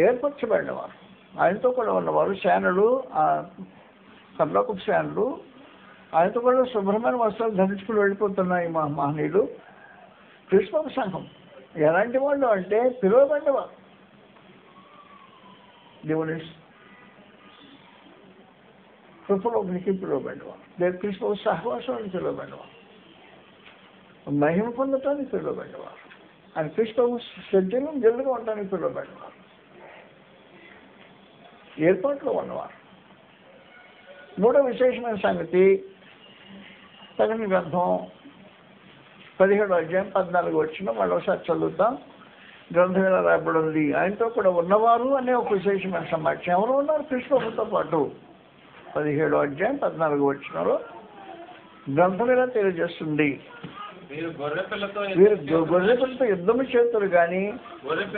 ఏర్పరచబడిన వారు, ఆయనతో కూడా ఉన్నవారు, సేనలు, పరలోకపు సేనలు, ఆయనతో కూడా శుభ్రమైన వస్త్రాలు ధరించుకుని వెళ్ళిపోతున్నాయి మహనీయులు. క్రిస్తవ సంఘం ఎలాంటి వాళ్ళు అంటే పిలువబడినవారు, దేవుని కృపలోకి పిలువబడినవారు, క్రిస్తవ సహవాసానికి పిలువబడినవారు, మహిమ పొందటానికి పిలువబడినవారు, ఆయన క్రిస్తవ సజ్జనం జల్లుగా ఉండడానికి పిలువబడినవారు, ఏర్పాట్లో ఉన్నవారు. మూడో విశేషమైన సంగతి ప్రకటన గ్రంథం 17వ అధ్యాయం 14 వచ్చిన మళ్ళీ ఒకసారి చదువుతాం. గ్రంథం ఎలా రాయబడి ఉంది? ఆయనతో కూడా ఉన్నవారు అనే ఒక విశేషమైన సమాచారం. ఎవరు ఉన్నారు క్రిస్తవుతో పాటు? 17వ అధ్యాయం 14 వచ్చినలో గ్రంథం ఎలా తెలియజేస్తుంది? వీరు గొర్రెపిల్లతో యుద్ధము చేతులు కానీ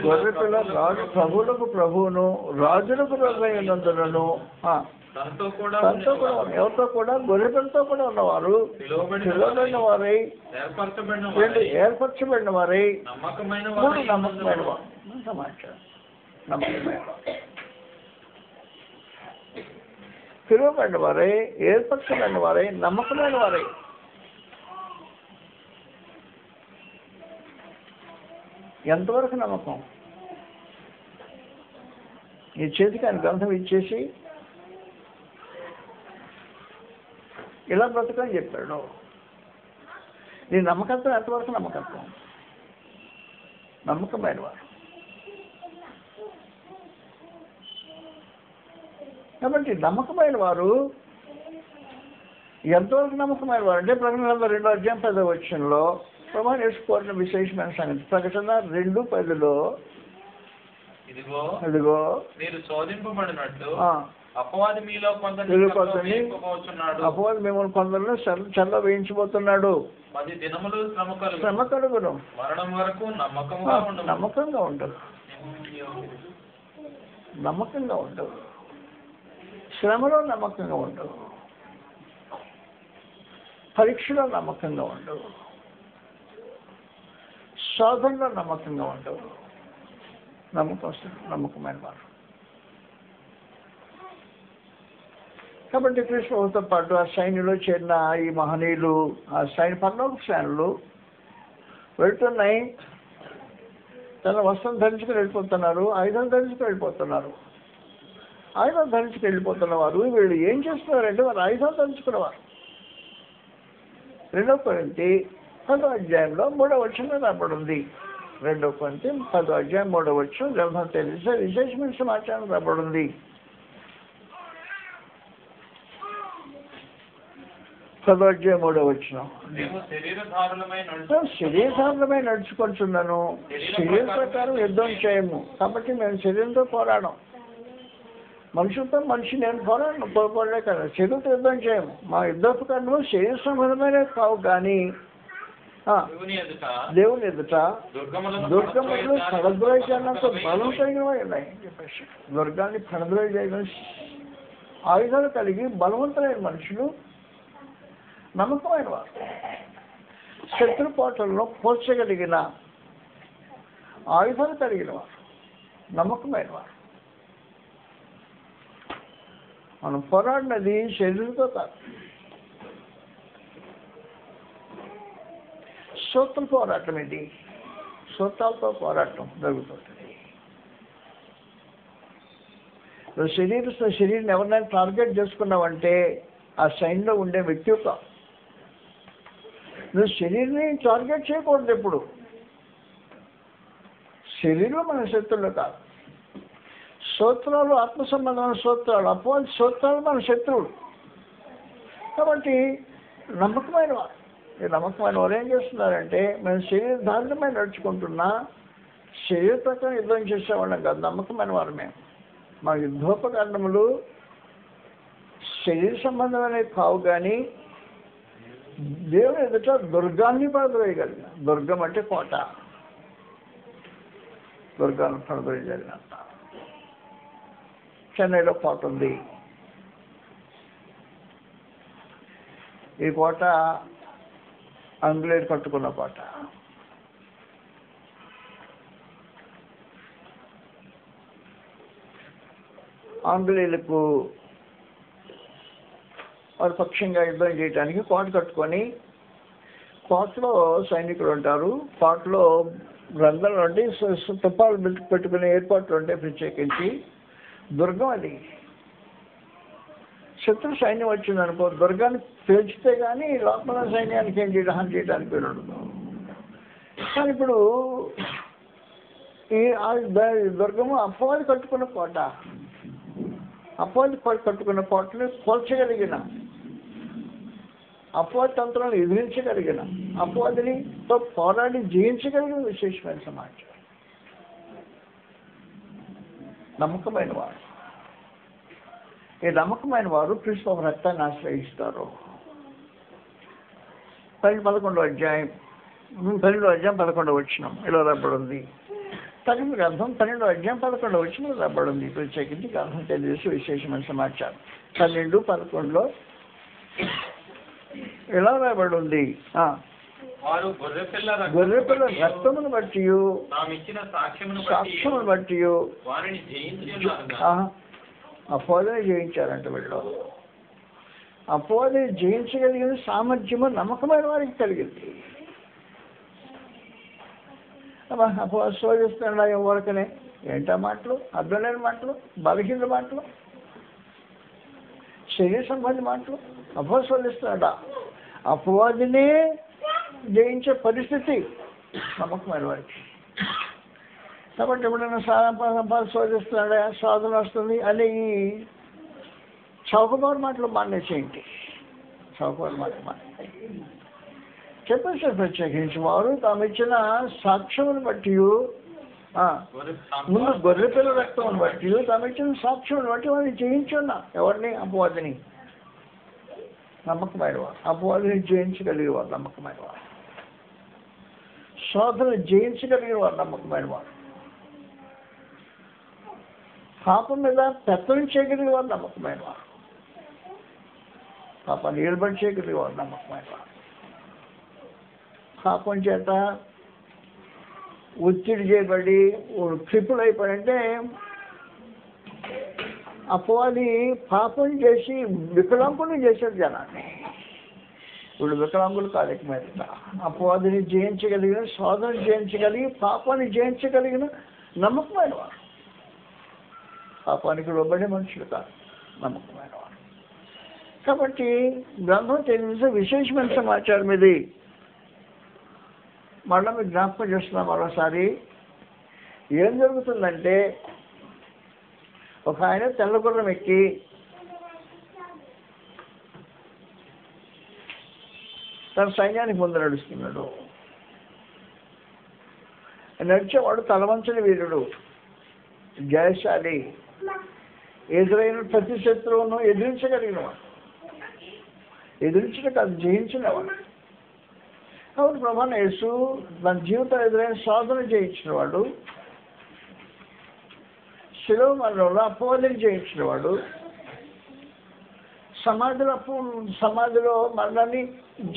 గొర్రెపిల్ల రాజు ప్రభువులకు ప్రభువును రాజులకు రాజు అయినందులను తనతో కూడా ఎవరితో కూడా గొర్రెపిల్లతో కూడా ఉన్నవారు పిలువబడిన వారై ఏర్పరచబడిన వారై నమ్మకమైన వారు. సమాచారం నమ్మకమైన వారు, పిలువబడిన వారై ఏర్పరచబడిన వారై నమ్మకమైన వారై. ఎంతవరకు నమ్మకం? నీ చేతికి ఆయన గ్రంథం ఇచ్చేసి ఇలా బ్రతకని చెప్పాడు. నీ నమ్మకత్వం ఎంతవరకు నమ్మకత్వం? నమ్మకమైన వారు. కాబట్టి నమ్మకమైన వారు ఎంతవరకు నమ్మకమైన వారు అంటే ప్రకటన 2వ అధ్యాయం 10వ వచనంలో ప్రభువు యేసు కోరిన విశేషమైన సంగతి. ప్రకటన 2:10లో ఇదిగో మీరు శోధింపబడినట్లు అపవాది మీలో కొందరిని అపవాది మిమ్మల్ని కొందరిని చెల్ల వేయించబోతున్నాడు. 10 దినములు శ్రమ కలుగును. మరణం వరకు నమ్మకంగా ఉండదు. శ్రమలో నమ్మకంగా ఉండవు. పరీక్షలో నమ్మకంగా ఉండవు. శోధనలో నమ్మకంగా ఉండవు. నమ్మకమైన వారు. కాబట్టి క్రీస్తుతో పాటు ఆ సైన్యంలో చేరిన ఈ మహనీయులు, ఆ పరలోక సేనలు వెళ్తున్నాయి. తన వస్త్రం ధరించుకుని వెళ్ళిపోతున్నారు, ఆయుధాలు ధరించుకుని వెళ్ళిపోతున్నారు. ఆయుధాలు ధరించుకుని వెళ్ళిపోతున్న వారు వీళ్ళు ఏం చేస్తున్నారంటే వారు ఆయుధాలు ధరించుకున్నవారు. 2 కొరింథీ 10వ అధ్యాయంలో 3వ వచనం రాబడింది. 2 కొరింథీ 10వ అధ్యాయం 3వ వచనం గ్రంథం తెలిసే విశేషమైన సమాచారం రాబడింది. 10వ అధ్యాయం 3వ వచనం శరీరధారులమై నడుచుకుంటున్నాను, శరీర ప్రకారం యుద్ధం చేయము. కాబట్టి మేము శరీరంతో పోరాడం. మనుషులతో మనిషి నేను పోరాడే కదా, శరీరంతో యుద్ధం చేయము. మా యుద్ధోపకరణము శరీర సంబంధమైన కావు, కానీ దేవుని ఎదుట దుర్గములు పడద్రోయనంత బలం కలిగినవి ఉన్నాయి. దుర్గాన్ని పడద్రోయ చేయగల ఆయుధాలు కలిగి బలవంతులైన మనుషులు, నమ్మకమైన వారు, శత్రుపోటల్లో పోల్చగలిగిన ఆయుధాలు కలిగిన వారు, నమ్మకమైన వారు. మనం పోరాడినది శరీరంతో కాదు, సూత్ర పోరాటం. ఇది సూత్రాలతో పోరాటం జరుగుతుంది. శరీరం ఎవరినైనా టార్గెట్ చేసుకున్నావంటే ఆ సైన్లో ఉండే వ్యక్తి యొక్క నువ్వు శరీరాన్ని టార్గెట్ చేయకూడదు. ఎప్పుడు శరీరం మన శత్రువులు కాదు. సూత్రాలు ఆత్మ సంబంధమైన సూత్రాలు, అపోవాది సూత్రాలు మన శత్రువులు. కాబట్టి నమ్మకమైన వారు, ఈ నమ్మకమైన వారు ఏం చేస్తున్నారంటే, మేము శరీర ధారణమైన నడుచుకుంటున్నా శరీర ప్రకారం యుద్ధం చేసేవాళ్ళం కాదు, నమ్మకమైన వారు మేము. మా యుద్ధోపకరణములు శరీర సంబంధమైనవి కావు, కానీ దేవుని ఎదుట దుర్గాన్ని పడద్రోయగలిగిన. దుర్గం అంటే కోట, దుర్గాన్ని పడద్రోయగలిగిన. చెన్నైలో కోట ఉంది. ఈ కోట ఆంగ్లేయులు కట్టుకున్న కోట. ఆంగ్లేయులకు వారి పక్షంగా యుద్ధం చేయడానికి కోట కట్టుకొని, కోటలో సైనికులు ఉంటారు, కోటలో రంధ్రాలు ఉండి తుపాలు పెట్టుకునే ఏర్పాట్లు ఉంటాయి. ప్రత్యేకించి దుర్గం అది. శత్రు సైన్యం వచ్చిందనుకో, దుర్గాన్ని పేల్చితే కానీ లోపల సైన్యానికి ఏం హాని చేయడానికి వెళ్ళదు. కానీ ఇప్పుడు ఈ దుర్గము అపవాది కట్టుకున్న కోట. అపవాది కట్టుకున్న కోటని పోల్చగలిగిన, అపవాది తంత్రాలను ఎదిరించగలిగిన, అపవాదినితో పోరాడి జయించగలిగిన విశేషమైన సమాచారం. నమ్మకమైన వారు. ఈ నమ్మకమైన వారు క్రీస్తు రక్తాన్ని ఆశ్రయిస్తారు. 11వ అధ్యాయం 11వ వచనం ఇలా రాబడింది. తగిన గ్రంథం 12వ అధ్యాయం 11వ వచనం రాబడింది. ప్రత్యేకించి గ్రంథం తెలియజేసి విశేషమైన సమాచారం 12-11లో ఇలా రాబడింది. గొర్రెపిల్ల రక్తమును బట్టి సాక్ష్యమును బట్టి అపవాదిని జయించారంట. వీళ్ళు అపవాదిని జయించగలిగిన సామర్థ్యము నమ్మకమైన వారికి కలిగింది. అపవాది శోధిస్తున్నాడా ఎవరికనే? ఏంటా మాటలు? అర్థం లేని మాటలు, బలహీన మాటలు, శరీర సంబంధి మాటలు. అపవాది శోధిస్తున్నాడా? అపవాదినే జయించే పరిస్థితి నమ్మకమైన వారికి. కాబట్టి ఎప్పుడైనా శోధిస్తున్నాడా, సాధన వస్తుంది అని ఈ చౌకబారు మాటలు మానేసేయండి. చౌకబారు మాటలు మానే చెప్పేసారు. ప్రత్యేకించి వారు తాము ఇచ్చిన సాక్ష్యమును బట్టి, ముందు గొర్రెపిల్ల రక్తమును బట్టి తాము ఇచ్చిన సాక్ష్యమును బట్టి వారిని జయించున్నా. ఎవరిని? అపవాదిని. నమ్మకమైన వారు. అపవాదిని జయించగలిగే వారు నమ్మకమైన వారు. శోధన జయించగలిగిన వారు నమ్మకమైన వారు. పాపం మీద పెత్తనం చేయగలిగే వారు నమ్మకమైన వారు. పాపాన్ని ఏలుబడి చేయగలిగే వారు నమ్మకమైన వారు. పాపం చేత ఒత్తిడి చేయబడి క్రిపుల్ అయిపోయింటే అపవాది పాపం చేసి వికలాంగులు చేశారు జనాన్ని. ఇప్పుడు వికలాంగులు కాలేక మీద అపవాదిని జయించగలిగిన, శోధన జయించగలిగి, పాపాన్ని జయించగలిగిన నమ్మకమైన వారు. పాపానికి లోబడే మనుషులు కాదు, నమ్మకమైన వారు. కాబట్టి గ్రంథం తెలియజేసే విశేషమైన సమాచారం ఇది. మళ్ళీ మీకు జ్ఞాపకం చేస్తున్నాం మరోసారి. ఏం జరుగుతుందంటే, ఒక ఆయన తెల్ల గుర్రం ఎక్కి తన సైన్యానికి ముందు నడుస్తున్నాడు. నడిచేవాడు తలవంచని వీరుడు, జయశాలి. ఎదురైన ప్రతి శత్రువును ఎదిరించగలిగిన వాడు, ఎదిరించడం కాదు జయించినవాడు. కాబట్టి ప్రభాన యేసు తన జీవితం ఎదురైన సాధన జయించిన వాడు, శిలువ మరణంలో అపవాదిని జయించిన వాడు, సమాధిలో మరణాన్ని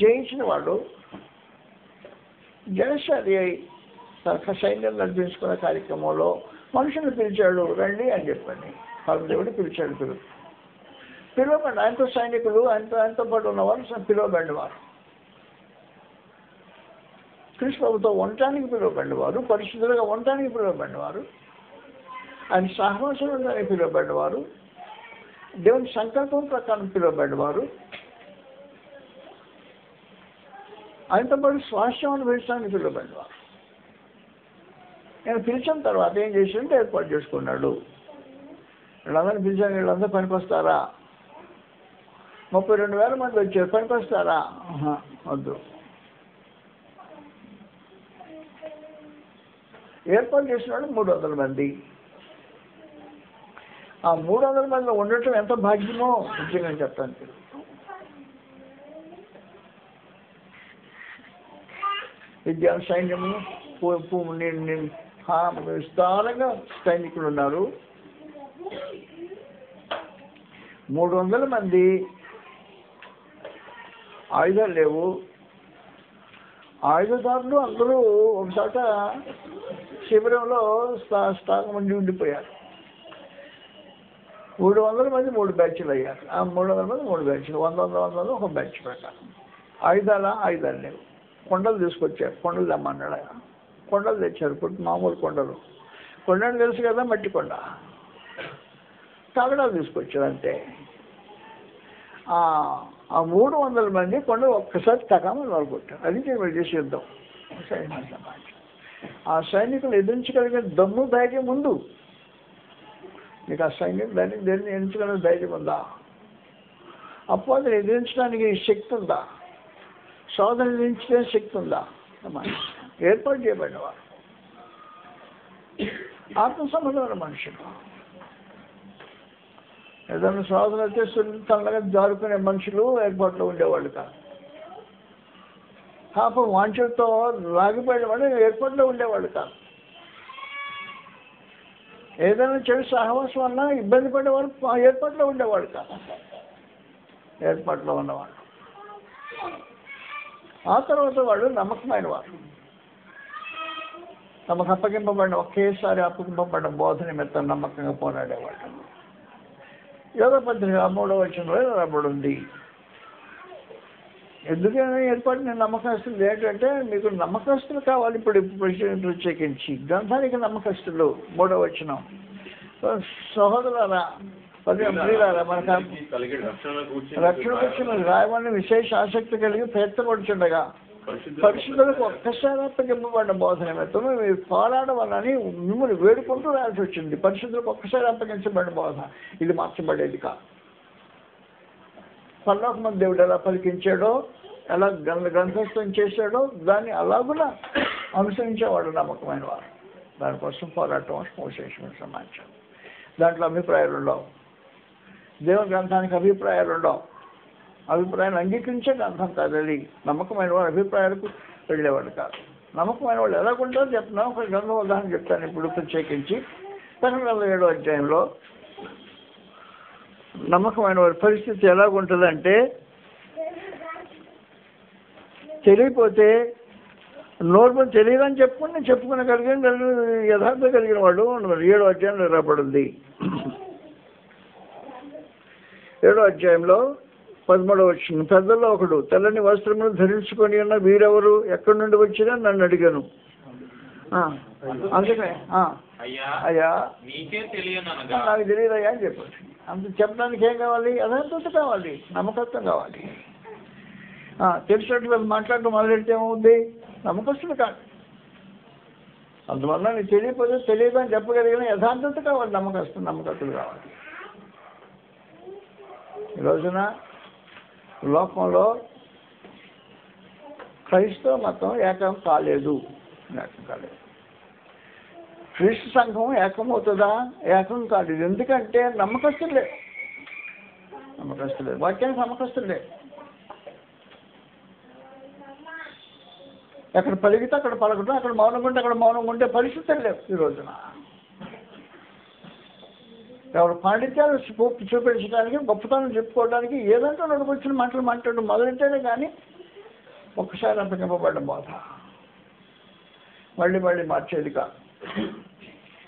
జయించిన వాడు, జనశాలి అయి తన సైన్యం నడిపించుకున్న కార్యక్రమంలో మనుషులు పిలిచాడు, రండి అని చెప్పండి. దేవుడు పిలిచాడు, పిలువబడి ఆయనతో సైనికులు, ఆయనతో పాటు ఉన్నవారు పిలువబడిన వారు, క్రీస్తు ప్రభుతో ఉండటానికి పిలువబడిన వారు, పరిశుద్ధులుగా ఉండటానికి పిలువబడిన వారు, ఆయన సహవాసం ఉండడానికి పిలువబడిన వారు, దేవుని సంకల్పం ప్రకారం పిలువబడిన వారు, ఆయనతో పాటు స్వాస్థ్యం అనుభవించడానికి పిలువబడిన వారు. నేను పిలిచిన తర్వాత ఏం చేసింటే ఏర్పాటు చేసుకున్నాడు. వీళ్ళందరినీ పిలిచాను, వీళ్ళందరూ పనికొస్తారా? 32,000 మంది వచ్చారు, పనికొస్తారా? వద్దు. ఏర్పాటు చేసినాడు 300 మంది. ఆ 300 మందిలో ఉండటం ఎంత భాగ్యమో నిజంగా చెప్తాను. విద్యా సైన్యము విస్తారంగా సైనికులు ఉన్నారు. 300 మంది, ఆయుధాలు లేవు. ఆయుధదారులు అందరూ ఒకసాట శిబిరంలో స్థానం ఉండిపోయారు. 300 మంది 3 బ్యాచ్లు అయ్యారు. ఆ 300 మంది 3 బ్యాచ్లు, 100 ఒక బ్యాచ్ ప్రకారం. ఆయుధాలు లేవు. కొండలు తీసుకొచ్చారు, కొండలు తెమ్మన్నాడు ఆయన. కొండలు తెచ్చారు, ఇప్పుడు మామూలు కొండలు తెలుసు కదా, మట్టి కొండ. కాగడాలు తీసుకొచ్చారు అంతే. ఆ 300 మంది కొండలు ఒక్కసారి తకామని వాళ్ళకొట్టారు. అది మేము చేసి యుద్ధం. ఆ సైనికులు ఎదిరించగలిగిన దమ్ము ధైర్యం ముందు మీకు ఆ సైనికులు దేన్ని ఎదిరించగలిగిన ధైర్యం ఉందా? అపవాదిని ఎదిరించడానికి శక్తి ఉందా? శోధన ఎదిరించే శక్తి ఉందా? ఏర్పాటు చేయబడినవారు ఆత్మ సంబంధమైన మనుషులు. ఏదైనా శోధన అయితే తనగా జారుకునే మనుషులు ఏర్పాట్లో ఉండేవాళ్ళు కాదు. పాపం వాంఛలతో లాగిపోయిన వాడు ఏర్పాట్లో ఉండేవాళ్ళు కాదు. ఏదైనా చెడు సహవాసం వల్ల ఇబ్బంది పడేవాడు ఏర్పాట్లో ఉండేవాడు కాదు. ఏర్పాట్లో ఉన్నవాడు. ఆ తర్వాత వాడు నమ్మకమైన వాడు. తమకు ఒకేసారి అప్పగింపబడిన బోధ నిమిత్తం నమ్మకంగా పోరాడేవాడు. యోగపత్రిక 3వ వచనంలో రాబడి ఉంది. ఎందుకైనా ఏర్పాటు నేను నమ్మకస్తులు ఏంటంటే మీకు నమ్మకస్తులు కావాలి. ఇప్పుడు ప్రత్యేకించి గ్రంథానికి నమ్మకస్తులు. 3వ వచనం, సహోదరులారా ప్రియులారా, మనకు రక్షణ వచ్చిన రాయమని విశేష ఆసక్తి కలిగి ప్రయత్నపడుచుండగా పరిశుద్ధులకు ఒక్కసారి అప్పగింపబడిన బోధ నిమిత్తం మీరు పోరాడవాలని మిమ్మల్ని వేడుకుంటూ రాయాల్సి వచ్చింది. పరిశుద్ధులకు ఒక్కసారి అప్పగించబడిన బోధ ఇది మార్చబడేది కాదు. పరలోకమందు దేవుడు ఎలా పలికించాడో, ఎలా గ్రంథస్థం చేశాడో దాన్ని అలాగున అనుసరించేవాడు నమ్మకమైన వారు. దానికోసం పోరాటం విశేషమైన సమాచారం. దాంట్లో అభిప్రాయాలు ఉండవు. దేవుని గ్రంథానికి అభిప్రాయాలు ఉండవు. అభిప్రాయాలు అంగీకరించే గ్రంథం కాదు అది. నమ్మకమైన వాడు అభిప్రాయాలకు వెళ్ళేవాడు కాదు. నమ్మకమైన వాళ్ళు ఎలాగుంటారో చెప్తున్నాం. ఒక గ్రంథం ఉదాహరణ చెప్తాను ఇప్పుడు ప్రత్యేకించి. 7వ అధ్యాయంలో నమ్మకమైన వాడి పరిస్థితి ఎలాగుంటుందంటే, తెలియపోతే నోరు తెలియదని చెప్పుకునగలిగిన యథార్థం కలిగిన వాడు 7వ అధ్యాయంలో రాబడింది. 7వ అధ్యాయంలో 13వ వచనం, పెద్దల్లో ఒకడు తెల్లని వస్త్రములు ధరించుకొని ఉన్న వీరెవరు, ఎక్కడి నుండి వచ్చినా నన్ను అడిగాను. అందుకనే అయ్యా నాకు తెలియదయ్యా అని చెప్పారు. అంత చెప్పడానికి ఏం కావాలి? యథార్థత కావాలి, నమ్మకత్వం కావాలి. తెలిసినట్టు మాట్లాడటం మొదలెడితే ఏమవుద్ది? నమ్మకస్తులు కాదు. అందువల్ల నీకు తెలియకపోతే తెలియదని చెప్పగలిగిన యథార్థత కావాలి, నమ్మకస్తులు కావాలి. ఈ రోజున లోకంలో క్రైస్తవ మతం ఏకం కాలేదు. క్రీస్తు సంఘం ఏకమవుతుందా? ఏకం కాదు. ఇది ఎందుకంటే నమ్మకస్తులే, వాక్యానికి నమ్మకస్తులే. ఎక్కడ పలిగితే అక్కడ పలకటం, అక్కడ మౌనంగా ఉంటే అక్కడ మౌనంగా ఉంటే పరిస్థితులు లేవు ఈ రోజున. ఎవరు పాండిత్యాలు చూపించడానికి, గొప్పతనం చెప్పుకోవడానికి ఏదంటే నడుపుచ్చిన మాటలు మాట్లాడడం మొదలెంటేనే కానీ ఒక్కసారి అప్పగింపబడ్డ బోధ మళ్ళీ మార్చేది కాదు.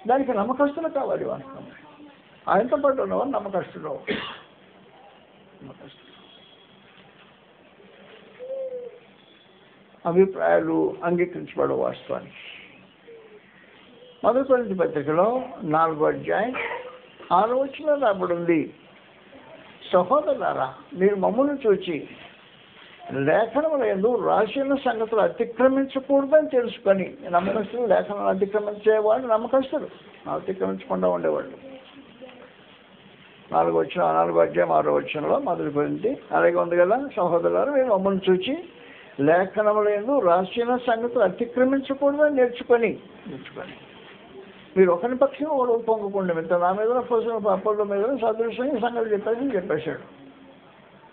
దానికి నమ్మకస్తులు కావాలి. వాస్తవం ఆయనతో పాటు ఉన్నవారు నమ్మకస్తులు. అభిప్రాయాలు అంగీకరించబడే వాస్తవానికి 1 కొరింథీ పత్రికలో 4వ అధ్యాయం 6వ వచనంలో రాబడింది, సహోదరులారా, మీరు మమ్మల్ని చూచి లేఖనముల యందు రాసిన సంగతులు అతిక్రమించకూడదని తెలుసుకొని. నమ్మకస్తులు లేఖనాలు అతిక్రమించేవాళ్ళు నమ్మకస్తులు, అతిక్రమించకుండా ఉండేవాళ్ళు. 4వ అధ్యాయం 6వ వచనంలో 1 కొరింథీ అలాగే ఉంది కదా, సహోదరులారా, మీరు మమ్మల్ని చూచి లేఖనముల యందు రాసిన సంగతులు అతిక్రమించకూడదని నేర్చుకొని. మీరు ఒకరి పక్షం వాడు పొంగకుండా ఇంత నా మీద అప్పల మీద సదృశ్యం సంగతి చెప్పేశాడు.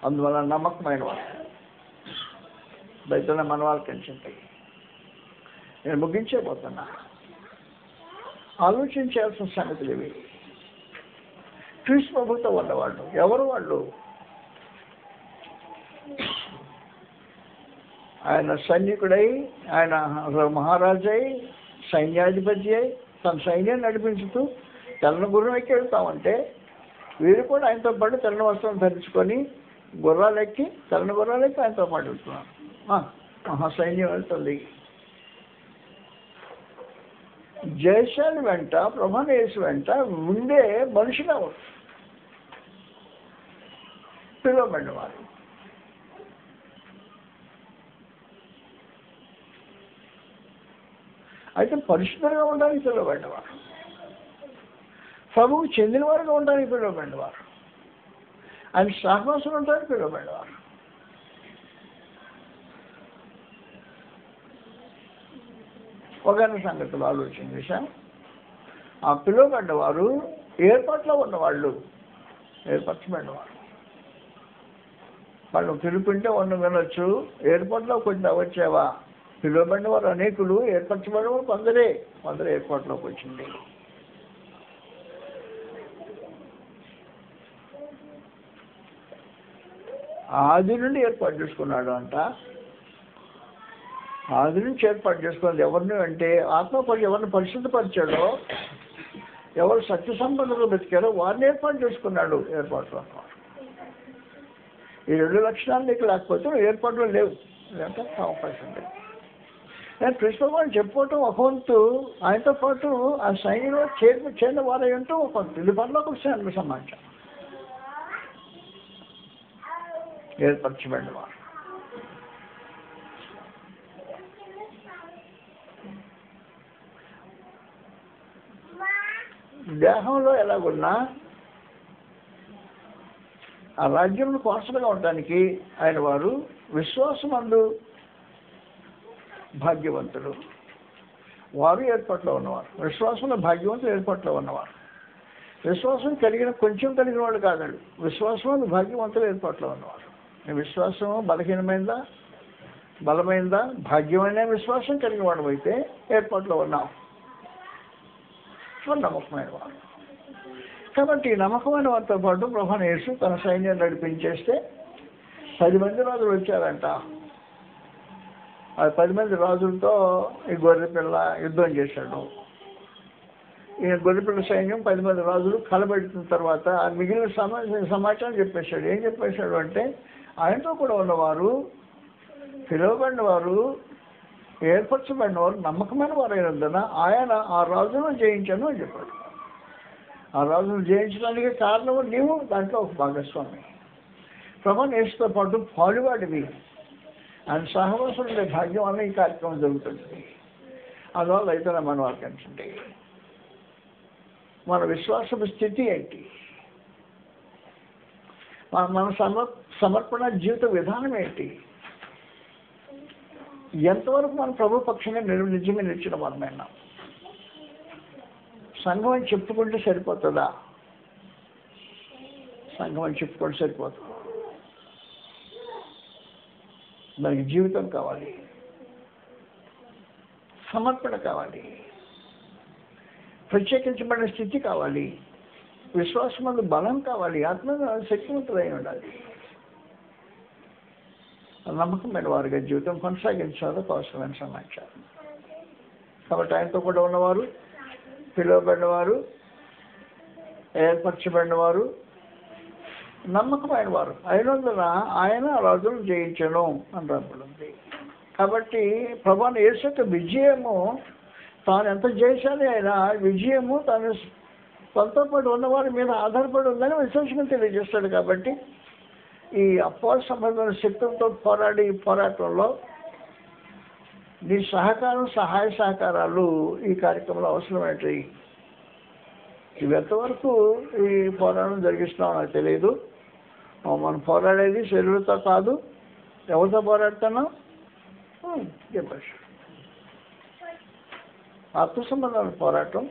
అందువల్ల నమ్మకమైన వాళ్ళు బయట మన వాళ్ళకి ఏంటంటే నేను ముగించేపోతున్నా. ఆలోచించాల్సిన సంగతులు ఇవి. క్రీస్తు ప్రభుత్వం ఉన్నవాళ్ళు ఎవరు? వాళ్ళు ఆయన సైనికుడై, ఆయన మహారాజై, సైన్యాధిపతి అయి తన సైన్యాన్ని నడిపించుతూ తెల్లని గుర్రం ఎక్కి వెళ్తామంటే వీరు కూడా ఆయనతో పాటు తెల్లని వస్త్రం ధరించుకొని తెల్లని గుర్రాలెక్కి ఆయనతో పాటు వెళ్తున్నాం. మహాసైన్యం వెళ్తుంది. జయశాలి వెంట, ప్రభువైన యేసు వెంట ఉండే మనుషులు ఎవరు? పిలువబడిన వారు. అయితే పరిశుద్ధంగా ఉండడానికి పిలువబడినవారు, ప్రభువుకు చెందిన వారుగా ఉండడానికి పిలువబడినవారు, ఆయన సహవాసం ఉండడానికి పిలువబడినవారు. ఒక సంగతులు ఆలోచన చేశాం. ఆ పిలువబడ్డవారు ఏర్పాట్లో ఉన్నవాళ్ళు, ఏర్పరచబడినవారు. వాళ్ళు పిలుపుంటే వాళ్ళు వినొచ్చు, ఏర్పాట్లో కొంచెం వచ్చావా? పిలువబడిన వారు అనేకులు, ఏర్పరచబడిన వారు కొందరే ఏర్పాటులోకి వచ్చింది. ఆది నుండి ఏర్పాటు చేసుకున్నాడు అంట. ఆది నుంచి ఏర్పాటు చేసుకున్నది ఎవరిని అంటే ఎవరిని పరిశుద్ధపరిచాడో, ఎవరు సత్య సంబంధంలో బతికారో వారిని ఏర్పాటు చేసుకున్నాడు. ఏర్పాటులో ఈ 2 లక్షణాలు నీకు లేకపోతే ఏర్పాటులో లేవు, లేదంటే అవకాశం లేదు. నేను కృష్ణవారిని చెప్పుకోవటం ఒక వంతు, ఆయనతో పాటు ఆ సైన్యంలో చేరిన వారై ఉంటూ ఒక వంతు. ఇది పనిలోకి వస్తాను సమాచారం. ఏర్పరచబడిన వారు దేహంలో ఎలాగున్నా ఆ రాజ్యంలో కోసలుగా ఉండడానికి ఆయన వారు విశ్వాసమందు భాగ్యవంతులు. వారు ఏర్పాట్లో ఉన్నవారు. విశ్వాసంలో భాగ్యవంతులు, ఏర్పాట్లో ఉన్నవారు. విశ్వాసం కొంచెం కలిగిన వాడు కాదండి. విశ్వాసం భాగ్యవంతులు, ఏర్పాట్లో ఉన్నవారు. విశ్వాసం బలమైందా భాగ్యమైన విశ్వాసం కలిగిన వాడు అయితే ఏర్పాట్లో ఉన్నాం. నమ్మకమైన వాడు. కాబట్టి నమ్మకమైన వారితో పాటు ప్రభువైన యేసు తన సైన్యాన్ని నడిపించేస్తే 10 మంది రాజులు వచ్చారంట. ఆ 10 మంది రాజులతో ఈ గొర్రెపిల్ల యుద్ధం చేశాడు. ఈ గొర్రెపిల్ల సైన్యం 10 మంది రాజులు కలబెట్టిన తర్వాత మిగిలిన సమాచారం చెప్పేశాడు. ఏం చెప్పేశాడు అంటే, ఆయనతో కూడా ఉన్నవారు, పిలువబడిన వారు, ఏర్పరచబడిన వారు నమ్మకమైన వారైనందున ఆయన ఆ రాజును జయించాను అని చెప్పాడు. ఆ రాజును జయించడానికి కారణం నీవు దాంట్లో ఒక భాగస్వామి. ప్రభువైన యేసుతో పాటు పాలువాడివి. ఆయన సహవాసం ఉండే భాగ్యం వల్ల ఈ కార్యక్రమం జరుగుతుంది. అందువల్ల అయితే మన వాక్యండి మన విశ్వాసపు స్థితి ఏంటి, మన సమర్పణ జీవిత విధానం ఏంటి, ఎంతవరకు మన ప్రభు పక్షంగా నిజంగా నిలిచిన వారమైనా. సంఘం అని చెప్పుకుంటే సరిపోతుందా? సంఘం అని చెప్పుకుంటే సరిపోతుంది. దానికి జీవితం కావాలి, సమర్పణ కావాలి, ప్రత్యేకించబడిన స్థితి కావాలి, విశ్వాసమందు బలం కావాలి, ఆత్మ శక్తివంతులై ఉండాలి. నమ్మకమైన వారిగా జీవితం కొనసాగించాలి అవసరమైన సమాచారం. కాబట్టి ఆయనతో కూడా ఉన్నవారు, పిలువబడిన వారు, ఏర్పరచబడిన వారు, నమ్మకమైన వారు అయినందున ఆయన రాజును జయించను అని రాబడింది. కాబట్టి ప్రభువైన యేసు యొక్క విజయము తాను ఎంత చేశాలి, ఆయన విజయము తాను తనతో పాటు ఉన్నవారి మీద ఆధారపడి ఉందని విశేషంగా తెలియజేస్తాడు. కాబట్టి ఈ అపోస్తల సంబంధమైన శక్తులతో పోరాడి ఈ పోరాటంలో నీ సహకారం, సహాయ సహకారాలు ఈ కార్యక్రమంలో అవసరమైనవి. ఇవి ఎంతవరకు ఈ పోరాటం జరిగిస్తున్నామో నాకు తెలియదు. మనం పోరాడేది శరీరంతో కాదు. ఎవరితో పోరాడుతున్నాం? చెప్పచ్చు. ఆత్మ సంబంధాల పోరాటం,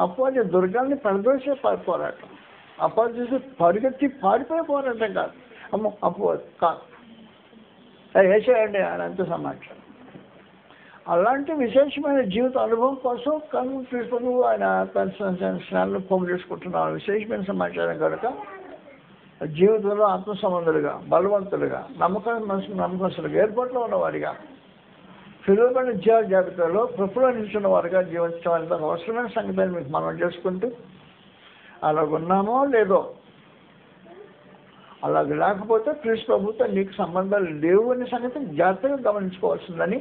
అపోజి దుర్గాల్ని పడదోసే పోరాటం, అపోజి పరిగెత్తి పారిపోయే పోరాటం కాదు. అమ్మో అపోజ్ కాదు, వేసేయండి అని అంత సమాచారం. అలాంటి విశేషమైన జీవిత అనుభవం కోసం కన్ను తీసుకుని ఆయన తన స్నానాలను పోగు చేసుకుంటున్నారు. విశేషమైన సమాచారం కనుక జీవితంలో ఆత్మ సంబంధులుగా, బలవంతులుగా, నమ్మకస్తులుగా, ఏర్పాట్లో ఉన్నవారిగా, పిలువబడిన జాబితాలో ప్రభువులో నిలిచిన వారిగా జీవించడానికి అవసరమైన సంగతిని మీకు మనం చేసుకుంటూ అలాగున్నామో లేదో, అలాగ లేకపోతే క్రీస్తు ప్రభుతో నీకు సంబంధాలు లేవు అనే సంగతి జాగ్రత్తగా గమనించుకోవాల్సిందని,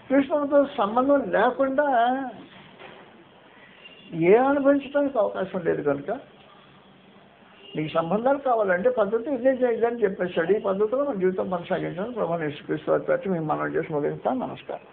క్రీస్తు ప్రభుతో సంబంధం లేకుండా ఏ అనుభవించడానికి అవకాశం లేదు కనుక నీకు సంబంధాలు కావాలంటే పద్ధతి ఇదే చేయదని చెప్పేసాడు. ఈ పద్ధతిలో మన జీవితం కొనసాగించాలని ప్రభువైన యేసుక్రీస్తు వారి పేరిట మేము మనం చేసి ముగిస్తాం. నమస్కారం.